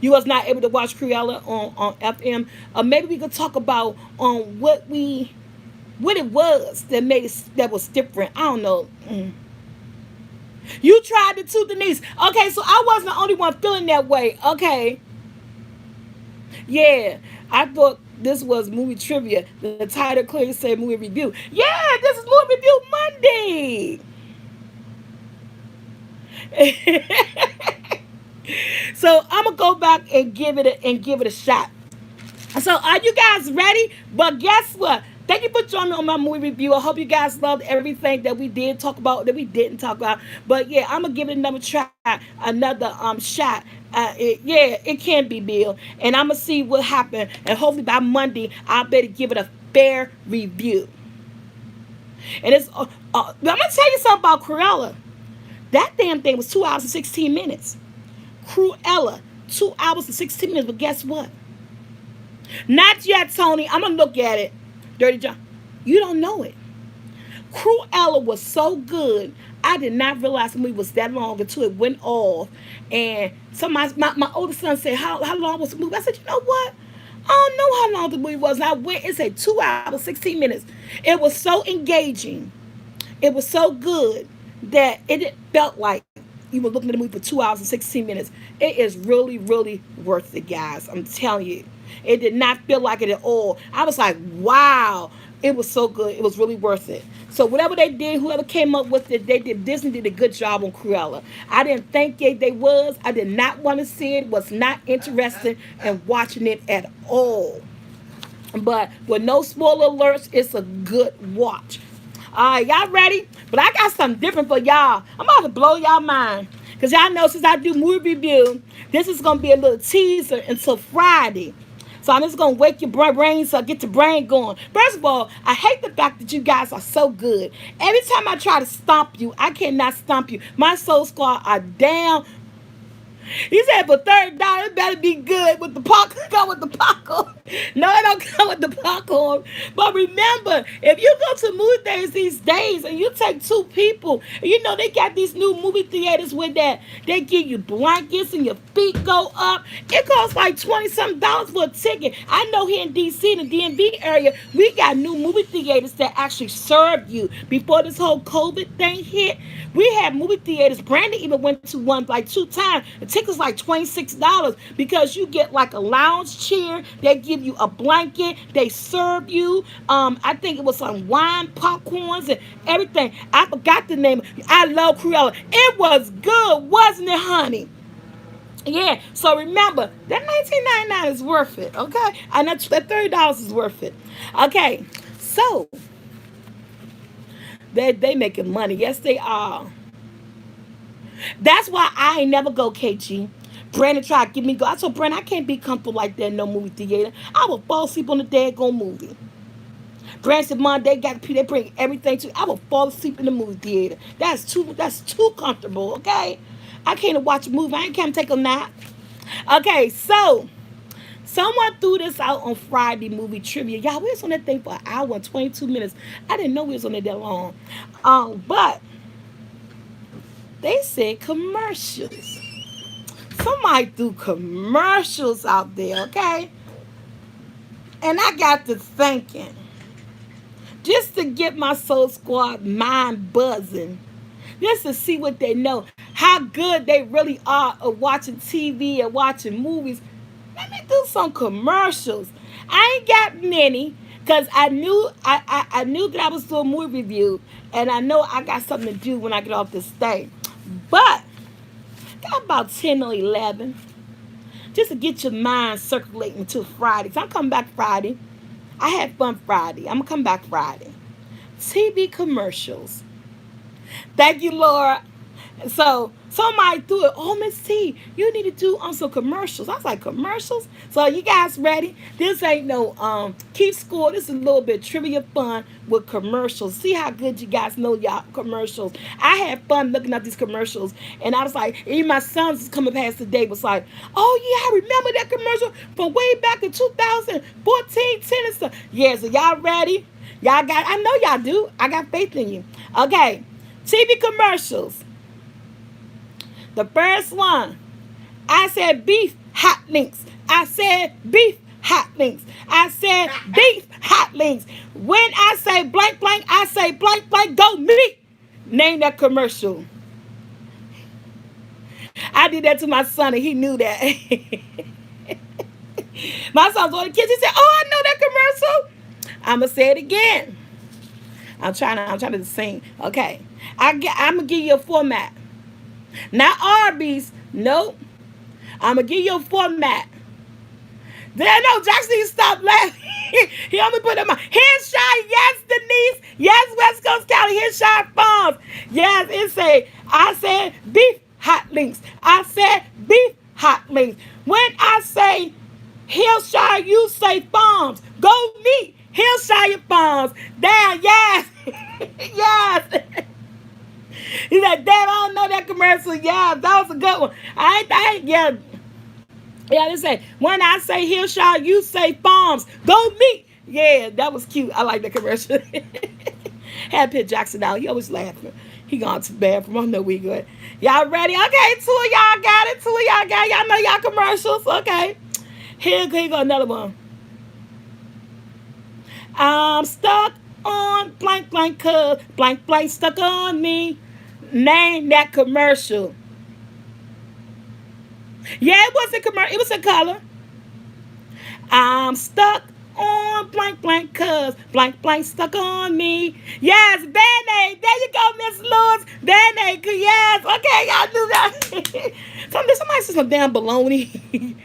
you was not able to watch Cruella on FM, or maybe we could talk about what it was that made it that was different. I don't know. You tried it too, Denise. Okay, so I wasn't the only one feeling that way. Okay, yeah, I thought this was movie trivia. The title clearly said movie review. Yeah, this is movie review Monday. So I'm gonna go back and give it a shot. So are you guys ready? But guess what? Thank you for joining me on my movie review. I hope you guys loved everything that we did talk about, that we didn't talk about. But yeah, I'm gonna give it another try, another shot. It can be Bill, and I'm gonna see what happened. And hopefully by Monday, I'll better give it a fair review. And I'm gonna tell you something about Cruella. That damn thing was 2 hours and 16 minutes. Cruella, 2 hours and 16 minutes. But guess what? Not yet, Tony. I'm going to look at it. Dirty John. You don't know it. Cruella was so good. I did not realize the movie was that long until it went off. And so my oldest son said, how long was the movie? I said, you know what? I don't know how long the movie was. And I went, it said 2 hours, 16 minutes. It was so engaging. It was so good that it felt like you were looking at the movie for 2 hours and 16 minutes. It is really, really worth it, guys. I'm telling you. It did not feel like it at all. I was like, wow. It was so good. It was really worth it. So whatever they did, whoever came up with it, they did. Disney did a good job on Cruella. I didn't think they was. I did not want to see it. Was not interested in watching it at all. But with no spoiler alerts, it's a good watch. All right, y'all ready? But I got something different for y'all. I'm about to blow y'all mind. Because y'all know since I do movie review, this is going to be a little teaser until Friday. So I'm just going to wake your brains up, get your brain going. First of all, I hate the fact that you guys are so good. Every time I try to stomp you, I cannot stomp you. My soul squad are down. He said for $30, it better be good with the popcorn. Go with the popcorn. No, it don't come with the popcorn. But remember, if you go to movie theaters these days and you take two people, you know they got these new movie theaters with that they give you blankets and your feet go up. It costs like 20 something dollars for a ticket. I know here in DC, in the DMV area, we got new movie theaters that actually serve you. Before this whole COVID thing hit, we had movie theaters. Brandon even went to one like 2 times. The ticket's like $26 because you get like a lounge chair. They give you a blanket. They serve you. I think it was some wine, popcorns, and everything. I forgot the name. I love Cruella. It was good, wasn't it, honey? Yeah. So remember that 19.99 is worth it. Okay, and that $30 is worth it. Okay. So they making money. Yes, they are. That's why I ain't never go, KG. Brandon tried to get me go. I told Brandon I can't be comfortable like that in no movie theater. I will fall asleep on the daggone movie. Brandon said, Mom, they bring everything to. I will fall asleep in the movie theater. That's too comfortable. Okay, I can't watch a movie. I can't take a nap. Okay, so someone threw this out on Friday movie trivia. Y'all, we was on that thing for an hour and 22 minutes. I didn't know we was on it that long. But they said commercials. Somebody threw commercials out there, okay? And I got to thinking, just to get my Soul Squad mind buzzing, just to see what they know, how good they really are at watching TV and watching movies. Let me do some commercials. I ain't got many because I knew that I was doing a movie review, and I know I got something to do when I get off this thing. But got about 10 or 11 just to get your mind circulating until Friday. So I'm coming back Friday. I had fun Friday. I'm going to come back Friday. TV commercials. Thank you, Laura. So somebody threw it. Oh, Miss T, you need to do some commercials. I was like, commercials? So you guys ready? This ain't no keep score. This is a little bit trivia fun with commercials. See how good you guys know y'all commercials. I had fun looking at these commercials, and I was like, even my sons was coming past today was like, oh yeah, I remember that commercial from way back in 2014, 10 and stuff. Yeah, so y'all ready? Y'all got, I know y'all do. I got faith in you. Okay, TV commercials. The first one, I said beef hot links. I said beef hot links. I said beef hot links. When I say blank blank, I say blank blank, go meet. Name that commercial. I did that to my son and he knew that. My son's on the kids. He said, oh, I know that commercial. I'ma say it again. I'm trying to sing. Okay. I'm gonna give you a format. Not Arby's. Nope. I'm going to give you a format. Then I know Jackson needs to stop laughing. He only put in my Henshaw, yes, Denise. Yes, West Coast County, Henshaw Farms. Yes, I said beef hot links. I said beef hot links. When I say Hillshire, you say farms. Go meet Hillshire Farms. Damn, yes. Yes. He said, Dad, I don't know that commercial. Yeah, that was a good one. Yeah. Yeah, they say, when I say Hillshire, you say farms. Go meet. Yeah, that was cute. I like that commercial. Had Pitt Jackson out. He always laughing. He gone to the bathroom. I know we good. Y'all ready? Okay, two of y'all got it. Two of y'all got it. Y'all know y'all commercials. Okay. Here go another one. I'm stuck on blank blank cuz blank blank stuck on me. Name that commercial. Yeah, it was a commercial. It was a color. I'm stuck on blank blank cuz blank blank stuck on me. Yes, Band-Aid. There you go, Miss Lewis. Band-Aid. Yes. Okay, y'all do that. Somebody said some damn baloney.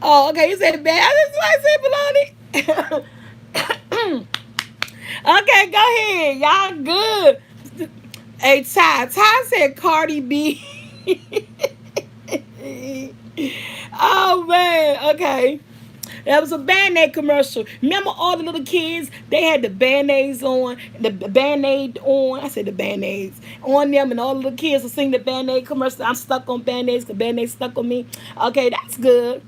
Oh, okay. You said bad. Somebody said baloney. Okay, go ahead. Y'all good. Hey, Ty said Cardi B. Oh, man. Okay. That was a Band-Aid commercial. Remember all the little kids? They had the Band-Aids on, the Band-Aid on. I said the Band-Aids on them, and all the little kids were singing the Band-Aid commercial. I'm stuck on Band-Aids because Band-Aids stuck on me. Okay, that's good.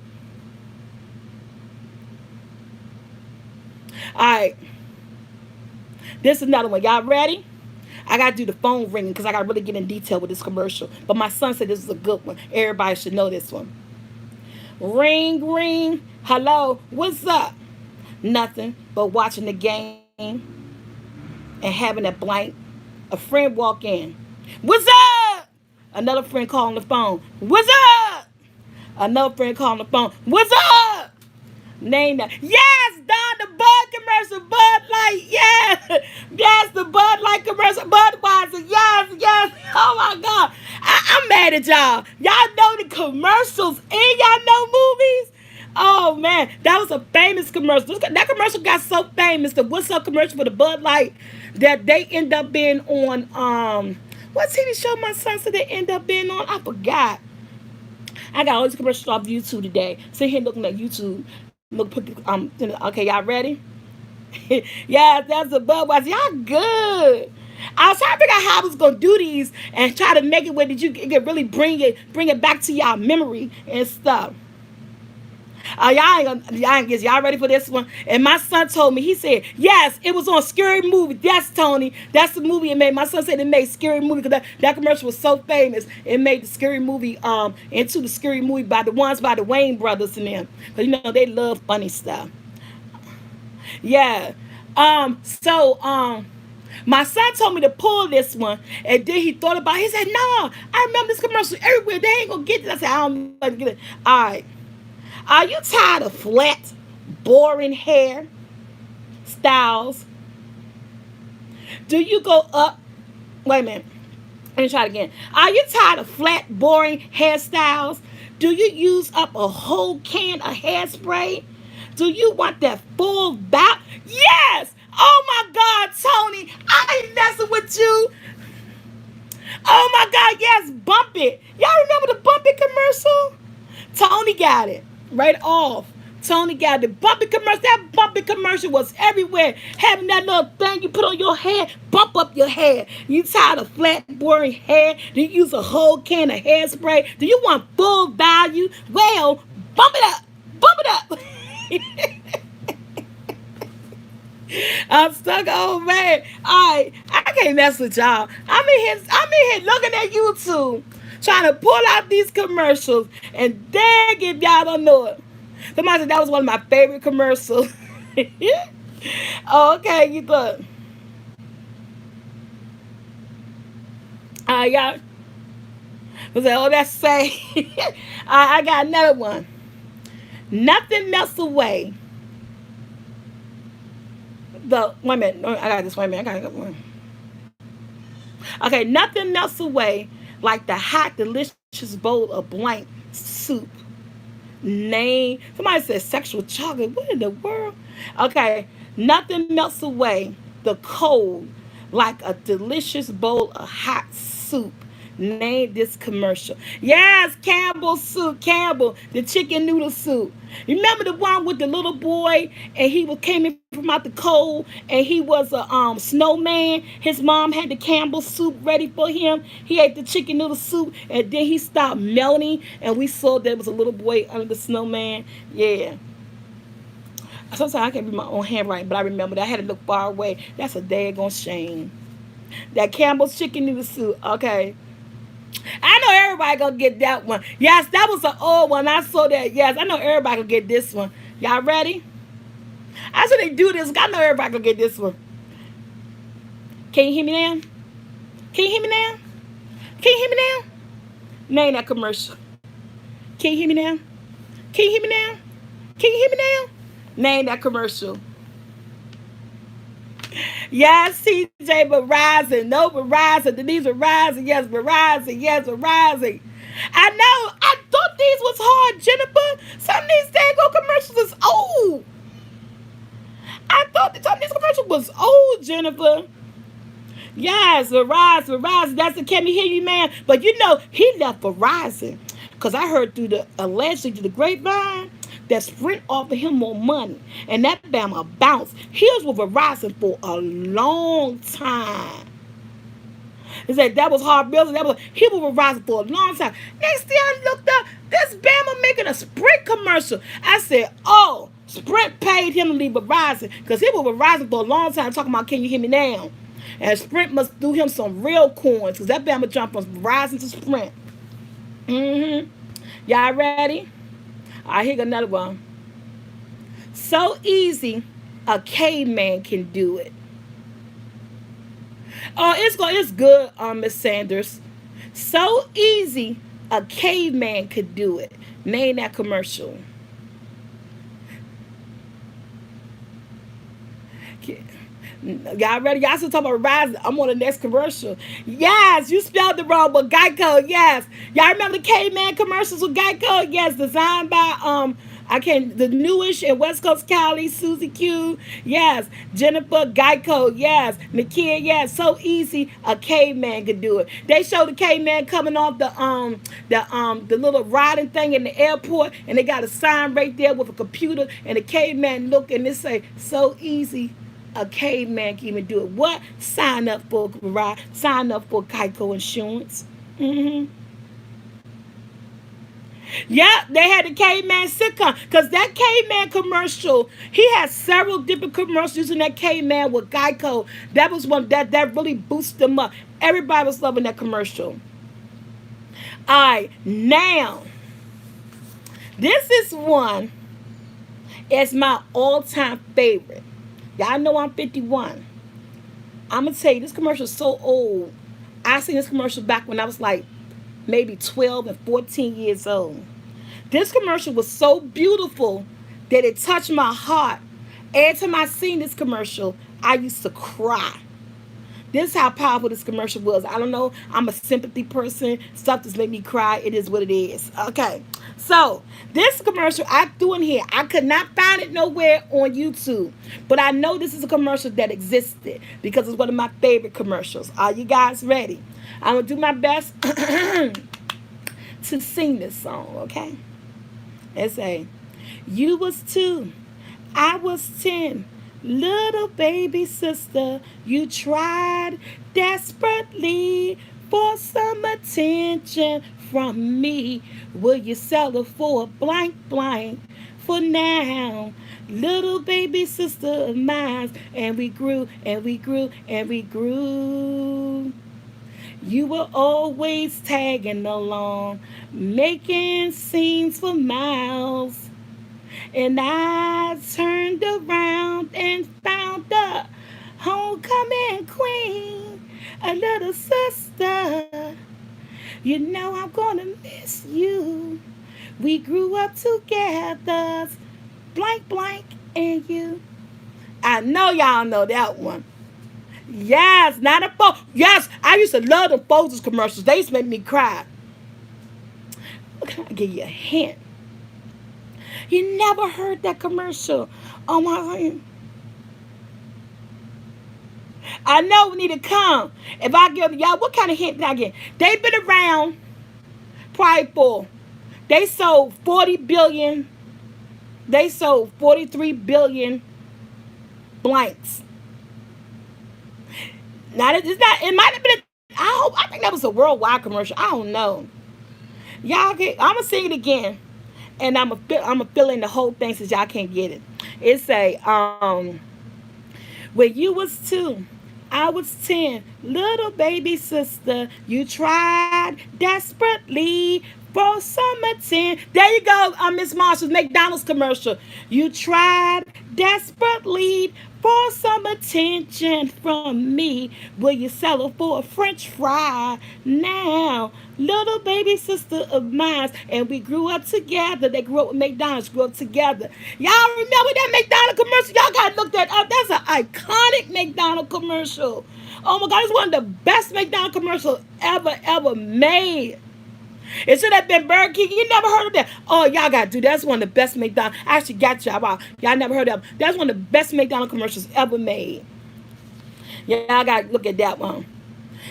All right, this is another one. Y'all ready? I gotta do the phone ringing because I gotta really get in detail with this commercial. But my son said this is a good one. Everybody should know this one. Ring, ring. Hello, what's up? Nothing but watching the game and having a blank. A friend walk in. What's up? Another friend calling the phone. What's up? Another friend calling the phone. What's up? Name that. Yes, Don, the Bud commercial. Bud Light. Yes. Yes, the Bud Light commercial. Budweiser. Yes, yes. Oh my God. I'm mad at y'all. Y'all know the commercials and y'all know movies. Oh man, that was a famous commercial. That commercial got so famous. The What's Up commercial for the Bud Light that they end up being on what TV show my son said they end up being on? I forgot. I got all these commercials off YouTube today. Sit here looking at YouTube. Look, okay, y'all ready? Yeah, that's a Budweiser. Y'all good. I was trying to figure out how I was gonna do these and try to make it where that you can really bring it back to y'all memory and stuff. Y'all ready for this one? And my son told me, he said, yes, it was on Scary Movie. Yes, Tony, that's the movie it made. My son said it made Scary Movie because that commercial was so famous. It made the Scary Movie into the Scary Movie by the Wayne brothers and them. Because, they love funny stuff. Yeah. My son told me to pull this one, and then he thought about it. He said, no, I remember this commercial everywhere. They ain't going to get it. I said, I don't know to get it. All right. Are you tired of flat, boring hair styles? Do you go up? Wait a minute. Let me try it again. Are you tired of flat, boring hairstyles? Do you use up a whole can of hairspray? Do you want that full bout? Yes! Oh my God, Tony, I ain't messing with you. Oh my God, yes, Bump It. Y'all remember the Bump It commercial? Tony got it. Right off. Tony got the bumpy commercial. That bumpy commercial was everywhere. Having that little thing you put on your hair, bump up your hair. You tired of flat, boring hair? Do you use a whole can of hairspray? Do you want full value? Well, bump it up. Bump it up. I'm stuck, old man. I can't mess with y'all. I'm in here looking at YouTube, trying to pull out these commercials, and dang if y'all don't know it. Somebody said that was one of my favorite commercials. Oh, okay, you thought. Y'all was like, oh, that's say. I got another one. Nothing melts away. Wait a minute. I got this. Wait a minute. I got one. Okay, nothing melts away like the hot, delicious bowl of blank soup. Name. Somebody said sexual chocolate. What in the world? Okay, nothing melts away the cold like a delicious bowl of hot soup. Name this commercial. Yes, Campbell soup. Campbell, the chicken noodle soup. You remember the one with the little boy and came in from out the cold and he was a snowman. His mom had the Campbell soup ready for him. He ate the chicken noodle soup and then he stopped melting and we saw there was a little boy under the snowman. Yeah. Sometimes I can't read my own handwriting, but I remember that I had to look far away. That's a daggone shame. That Campbell's chicken noodle soup. Okay. I know everybody gonna get that one. Yes, that was an old one. I saw that. Yes, I know everybody gonna get this one. Y'all ready? I said they do this. I know everybody gonna get this one. Can you hear me now? Can you hear me now? Can you hear me now? Name that commercial. Can you hear me now? Can you hear me now? Can you hear me now? Name that commercial. Yes, CJ Verizon. No Verizon. Denise Verizon. Yes, Verizon. Yes, Verizon. I know. I thought these was hard, Jennifer. Some of these daggone commercials is old. I thought some of these commercials was old, Jennifer. Yes, Verizon. That's the Can You Hear You, man? But he left Verizon. Because I heard allegedly through the grapevine, that Sprint offered him more money. And that Bama bounced. He was with Verizon for a long time. He said that was hard business. He was with Verizon for a long time. Next thing I looked up, this Bama making a Sprint commercial. I said, oh, Sprint paid him to leave Verizon because he was Verizon for a long time talking about, can you hear me now? And Sprint must do him some real coins because that Bama jumped from Verizon to Sprint. Mm-hmm. Y'all ready? All right, here go another one. So easy, a caveman can do it. Oh, it's good, Miss Sanders. So easy, a caveman could do it. Name that commercial. Y'all ready? Y'all still talking about Verizon. I'm on the next commercial. Yes, you spelled it wrong, but Geico, yes. Y'all remember the caveman commercials with Geico? Yes, designed by I can't the newish in West Coast Cali, Susie Q, yes, Jennifer Geico, yes, Nakia, yes, so easy a caveman could do it. They showed the caveman coming off the little riding thing in the airport, and they got a sign right there with a computer, and the caveman look and it say so easy a caveman can even do it. What? Sign up for ride. Sign up for Geico Insurance. Mm-hmm. Yeah, they had the caveman sitcom because that caveman commercial. He had several different commercials using that caveman with Geico. That was one that really boosted them up. Everybody was loving that commercial. All right, now this is one. It's my all-time favorite. Y'all know I'm 51. I'm gonna tell you this commercial is so old. I seen this commercial back when I was like maybe 12 and 14 years old. This commercial was so beautiful that it touched my heart. Every time I seen this commercial, I used to cry. This is how powerful this commercial was. I don't know. I'm a sympathy person. Stuff just make me cry. It is what it is. Okay. So this commercial I threw in here. I could not find it nowhere on YouTube. But I know this is a commercial that existed because it's one of my favorite commercials. Are you guys ready? I'm going to do my best to sing this song, okay? Let's say, you was 2, I was 10. Little baby sister, you tried desperately for some attention from me. Will you settle for a blank blank for now? Little baby sister of mine, and we grew and we grew and we grew. You were always tagging along, making scenes for miles. And I turned around and found a homecoming queen, a little sister. You know I'm gonna miss you. We grew up together, blank, blank, and you. I know y'all know that one. Yes, not a phone. Yes, I used to love the Folgers commercials. They used to make me cry. Can I give you a hint? You never heard that commercial. Oh my God. I know we need to come. If I give y'all, what kind of hint did I get? They've been around probably for, they sold 40 billion, they sold 43 billion blanks. Now, it's not, it might have been, I think that was a worldwide commercial. I don't know. Y'all get, I'm going to sing it again. And I'm gonna fill in the whole thing since y'all can't get it. It say, when you was 2, I was 10. Little baby sister, you tried desperately for some attention. There you go, Miss Marshall's McDonald's commercial. You tried desperately for some attention from me. Will you settle for a French fry now? Little baby sister of mine, and we grew up together. They grew up with McDonald's, grew up together. Y'all remember that McDonald's commercial? Y'all gotta look that up. That's an iconic McDonald's commercial. Oh my God, it's one of the best McDonald's commercials ever made. It should have been Burger King. You never heard of that? Oh, y'all got to do that. That's one of the best McDonald's. I actually got y'all. Y'all never heard of them. That's one of the best McDonald's commercials ever made. Y'all got to look at that one.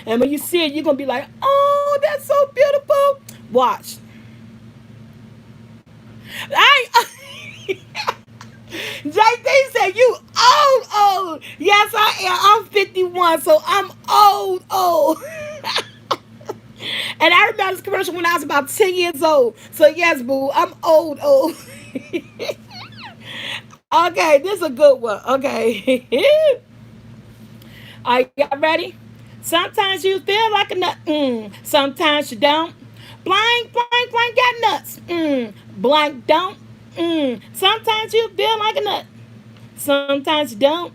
And when you see it, you're going to be like, oh, that's so beautiful. Watch. JD said, you old. Yes, I am. I'm 51, so I'm old. And I remember this commercial when I was about 10 years old. So yes, boo, I'm old. Okay, this is a good one. Okay. Are y'all ready? Sometimes you feel like a nut. Sometimes you don't. Blank, blank, blank got nuts. Blank don't. Sometimes you feel like a nut. Sometimes you don't.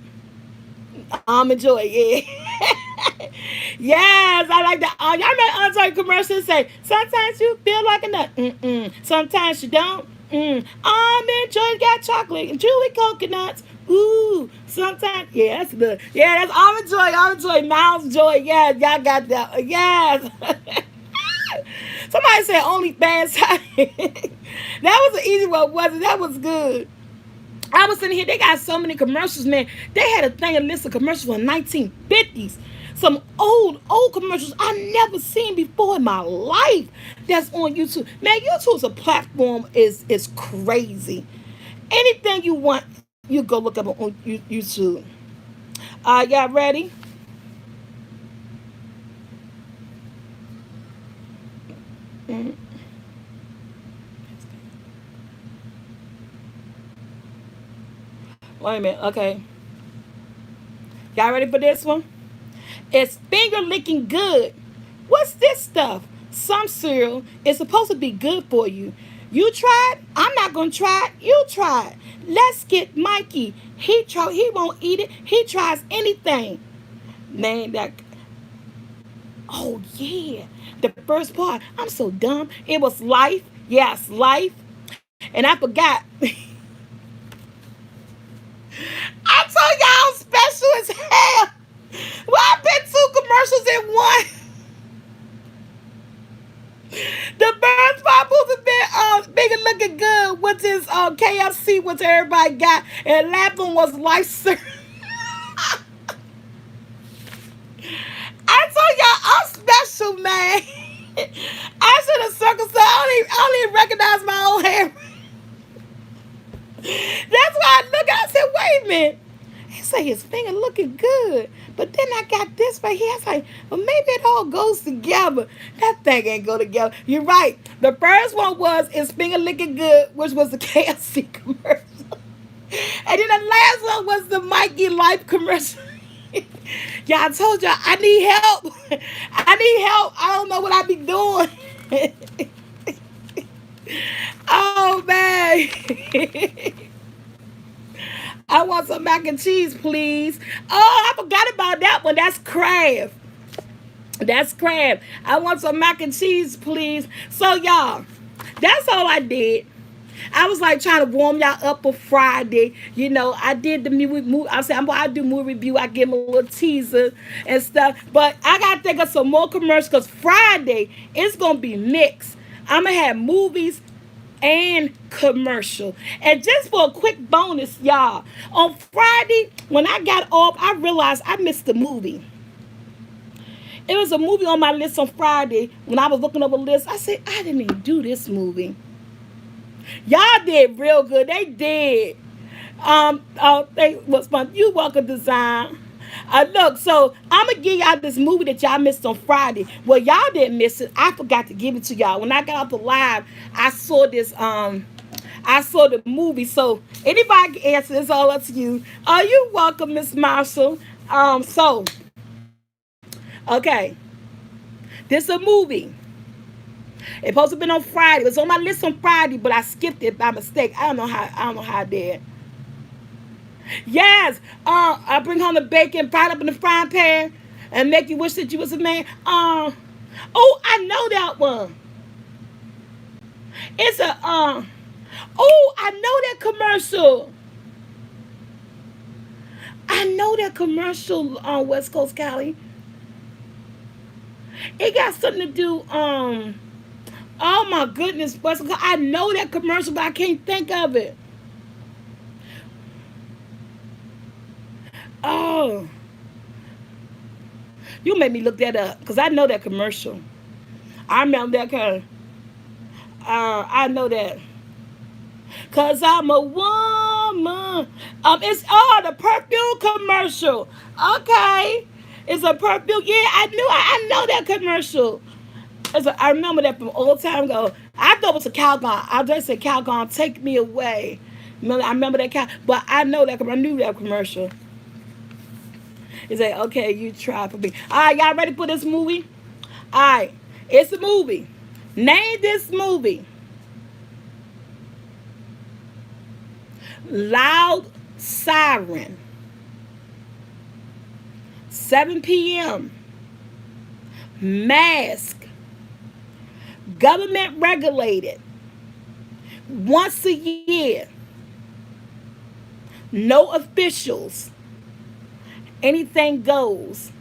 I'm enjoy it. Yeah. Yes, I like that. Y'all remember Andre commercials say, sometimes you feel like a nut. Sometimes you don't. I'm enjoying got chocolate and chewy coconuts. Ooh, sometimes, yeah, that's good. Yeah, that's almond joy, Miles Joy. Yeah, y'all got that. Yes. Somebody said only fans. That was an easy one, wasn't it? That was good. I was sitting here, they got so many commercials, man. They had a thing, a list of commercials from the 1950s. Some old commercials I never seen before in my life that's on YouTube. Man, YouTube's a platform is crazy. Anything you want, you go look up on YouTube. Y'all ready? Mm, Wait a minute. Okay. Y'all ready for this one? It's finger licking good. What's this stuff? Some cereal is supposed to be good for you. You tried? I'm not gonna try it. You try it. Let's get Mikey. He won't eat it. He tries anything. Man, that oh yeah. The first part, I'm so dumb. It was life. Yes, life. And I forgot. I told y'all I'm special as hell. Well, I been two commercials in one. The birds Papa's a bit bigger looking good, which is KFC, which everybody got, and laughing was life. I told y'all I'm special, man. I should have circled so I don't even recognize my own hair. That's why I look at it, I said, wait a minute. He said his finger looking good. But then I got this right here. I was like, well, maybe it all goes together. That thing ain't go together. You're right. The first one was his finger looking good, which was the KFC commercial. And then the last one was the Mikey Life commercial. Yeah, I told y'all I need help. I need help. I don't know what I be doing. Oh man. I want some mac and cheese, please. Oh, I forgot about that one. That's crab. That's crab. I want some mac and cheese, please. So, y'all, that's all I did. I was like trying to warm y'all up for Friday. You know, I did the movie. I said, I do movie review. I give them a little teaser and stuff. But I got to think of some more commercials because Friday, it's going to be mixed. I'm going to have movies and commercial. And just for a quick bonus, y'all, on Friday, when I got off, I realized I missed the movie. It was a movie on my list on Friday. When I was looking over the list, I said, I didn't even do this movie. Y'all did real good. They did. They was fun. You welcome design. Look, so I'm gonna give y'all this movie that y'all missed on Friday. Well, y'all didn't miss it. I forgot to give it to y'all. When I got off the live, I saw this. I saw the movie. So anybody can answer. It's all up to you. Are you welcome, Miss Marshall? So okay, this is a movie. It's supposed to have been on Friday. It was on my list on Friday, but I skipped it by mistake. I don't know how. I don't know how I did. Yes. I bring home the bacon, fry it up in the frying pan, and make you wish that you was a man. Oh, I know that one. It's a Oh, I know that commercial. I know that commercial on West Coast Cali. It got something to do. Oh my goodness, West Coast. I know that commercial, but I can't think of it. Oh, you made me look that up because I know that commercial. I remember that kind of. I know that. Cause I'm a woman. It's the perfume commercial. Okay, it's a perfume. Yeah, I know that commercial. I remember that from old time ago. I thought it was a Calgon. I just said Calgon, take me away. I remember that kind, but I know that I knew that commercial. It's like, okay, you try for me. All right, y'all ready for this movie? All right, it's a movie. Name this movie. Loud siren. 7 p.m. Mask. Government regulated. Once a year. No officials. Anything goes.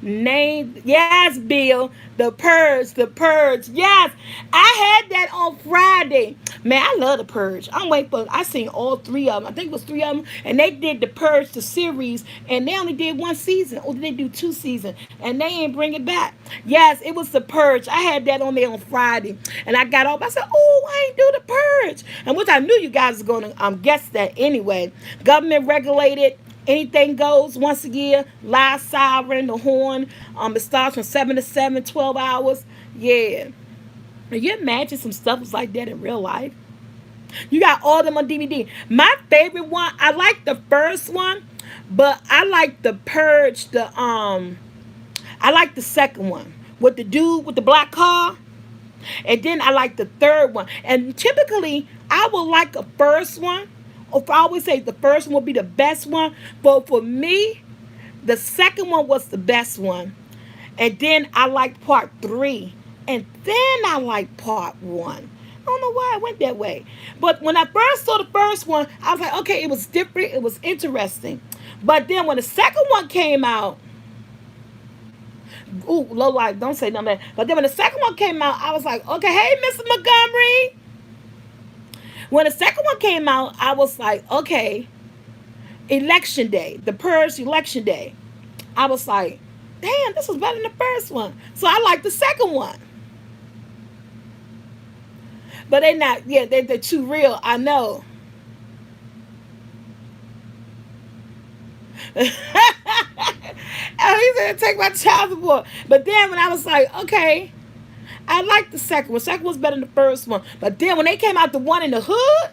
Name, yes, Bill. The Purge, the Purge. Yes, I had that on Friday. Man, I love the Purge. I'm waiting for. I seen all three of them. I think it was three of them, and they did the Purge, the series, and they only did one season, or did they do two seasons? And they ain't bring it back. Yes, it was the Purge. I had that on there on Friday, and I got off. I said, "Oh, I ain't do the Purge," and which I knew you guys was gonna guess that anyway. Government regulated. Anything goes once a year. Live siren, the horn. It starts from 7 to 7, 12 hours. Yeah. Can you imagine some stuff was like that in real life? You got all them on DVD. My favorite one, I like the first one, but I like the Purge, I like the second one. With the dude with the black car. And then I like the third one. And typically, I will like a first one. Or I always say the first one will be the best one. But for me, the second one was the best one. And then I liked part 3. And then I liked part 1. I don't know why I went that way. But when I first saw the first one, I was like, okay, it was different. It was interesting. But then when the second one came out, ooh, low life, don't say nothing. But then when the second one came out, I was like, okay, hey, Mr. Montgomery. When the second one came out, I was like, okay, election day, the Purge election day. I was like, damn, this was better than the first one. So I like the second one. But they not, yeah, they're too real, I know. And he said, take my child support. But then when I was like, okay, I like the second one. Second one's better than the first one. But then when they came out the one in the hood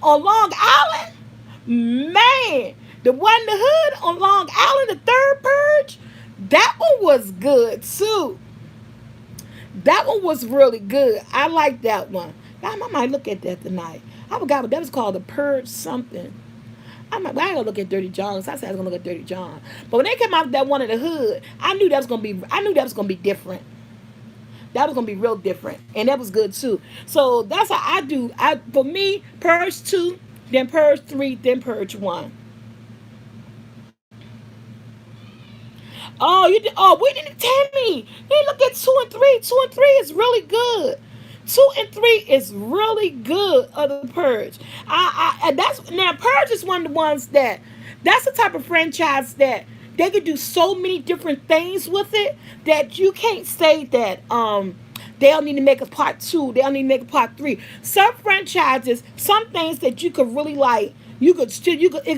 on Long Island, man, the one in the hood on Long Island, the third Purge, that one was good too. That one was really good. I like that one. I might look at that tonight. I forgot what that was called, the Purge something. I ain't gonna look at Dirty John. I said I was gonna look at Dirty John. But when they came out with that one in the hood, I knew that was gonna be different. That was gonna be real different, and that was good too. So that's how I do. For me, Purge 2, then Purge 3, then Purge 1. Oh, you did. Oh, we didn't tell me. Hey, look at 2 and 3. 2 and 3 is really good. 2 and 3 is really good of the Purge. And that's now Purge is one of the ones that's the type of franchise that they could do so many different things with it that you can't say that they'll need to make a part 2, they'll need to make a part 3. Some franchises, some things that you could really like, it could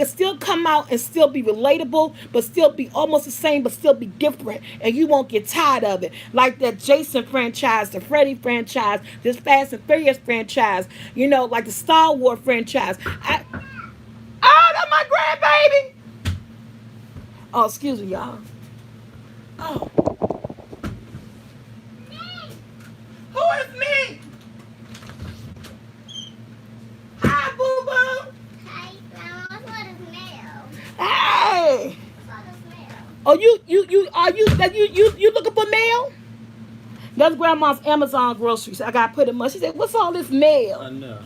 still come out and still be relatable, but still be almost the same, but still be different, and you won't get tired of it. Like that Jason franchise, the Freddy franchise, this Fast and Furious franchise, like the Star Wars franchise. Oh, that's my grandbaby. Oh, excuse me, y'all. Oh, who is me? Hi, boo boo. Hey! Oh, you looking for mail? That's grandma's Amazon groceries. I gotta put it much. She said, "What's all this mail?" I know.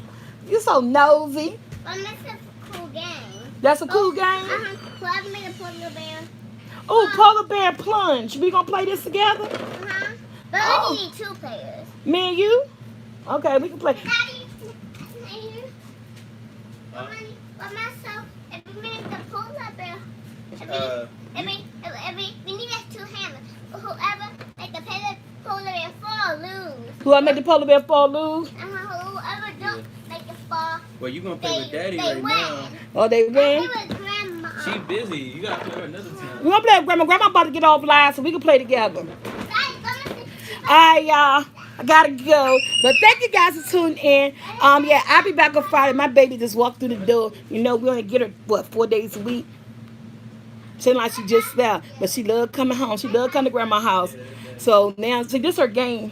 You so nosy. Well, that's a cool game. That's a cool game. Well, I made a polar bear. Oh, polar bear plunge. We gonna play this together? But we need 2 players. Me and you? Okay, we can play. Daddy, by myself, if we make the polar bear, we need 2 hammers. Whoever make the polar bear fall, lose. Whoever make the polar bear fall, lose? Whoever don't make it fall, Well, you gonna play with Daddy right now. Oh, they I win? play with Grandma. She busy. You gotta play her another time. We're gonna play with Grandma. Grandma about to get off live so we can play together. Daddy, Alright, y'all. I gotta go. But thank you guys for tuning in. Yeah, I'll be back on Friday. My baby just walked through the door. You know, we only get her, what, 4 days a week? Seems like she just left. But she loved coming home. She loved coming to grandma's house. So now, see, this her game.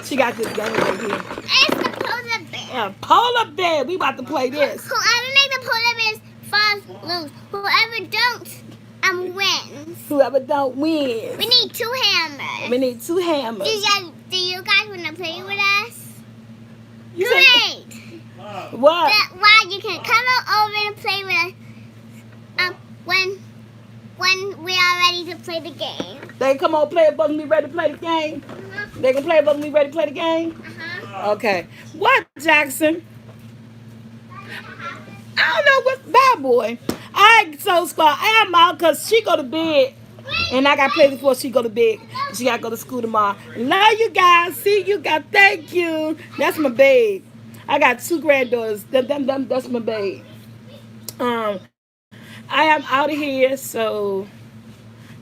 She got this game right here. It's the polar bear. Yeah, polar bear. We about to play this. Whoever make the polar bears falls lose. Whoever don't wins. Whoever don't win. We need 2 hammers. We need 2 hammers. Do you guys want to play with us? You say- Great. What? Why you can come over and play with us when we are ready to play the game. They come on, play it, but we ready to play the game. They can play it, but we ready to play the game. Okay. What, Jackson? I don't know what's bad boy. I so squad. I am out because she go to bed. And I got to play before she go to bed. She got to go to school tomorrow. Love you guys. See you guys. Thank you. That's my babe. I got 2 granddaughters. That's my babe. I am out of here. So,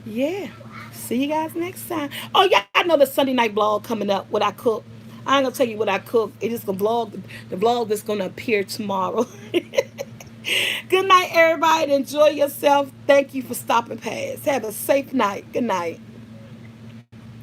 yeah. See you guys next time. Oh, yeah. I know the Sunday night vlog coming up. What I cook. I ain't going to tell you what I cook. It's just the vlog that's going to appear tomorrow. Good night, everybody. Enjoy yourself. Thank you for stopping past. Have a safe night. Good night.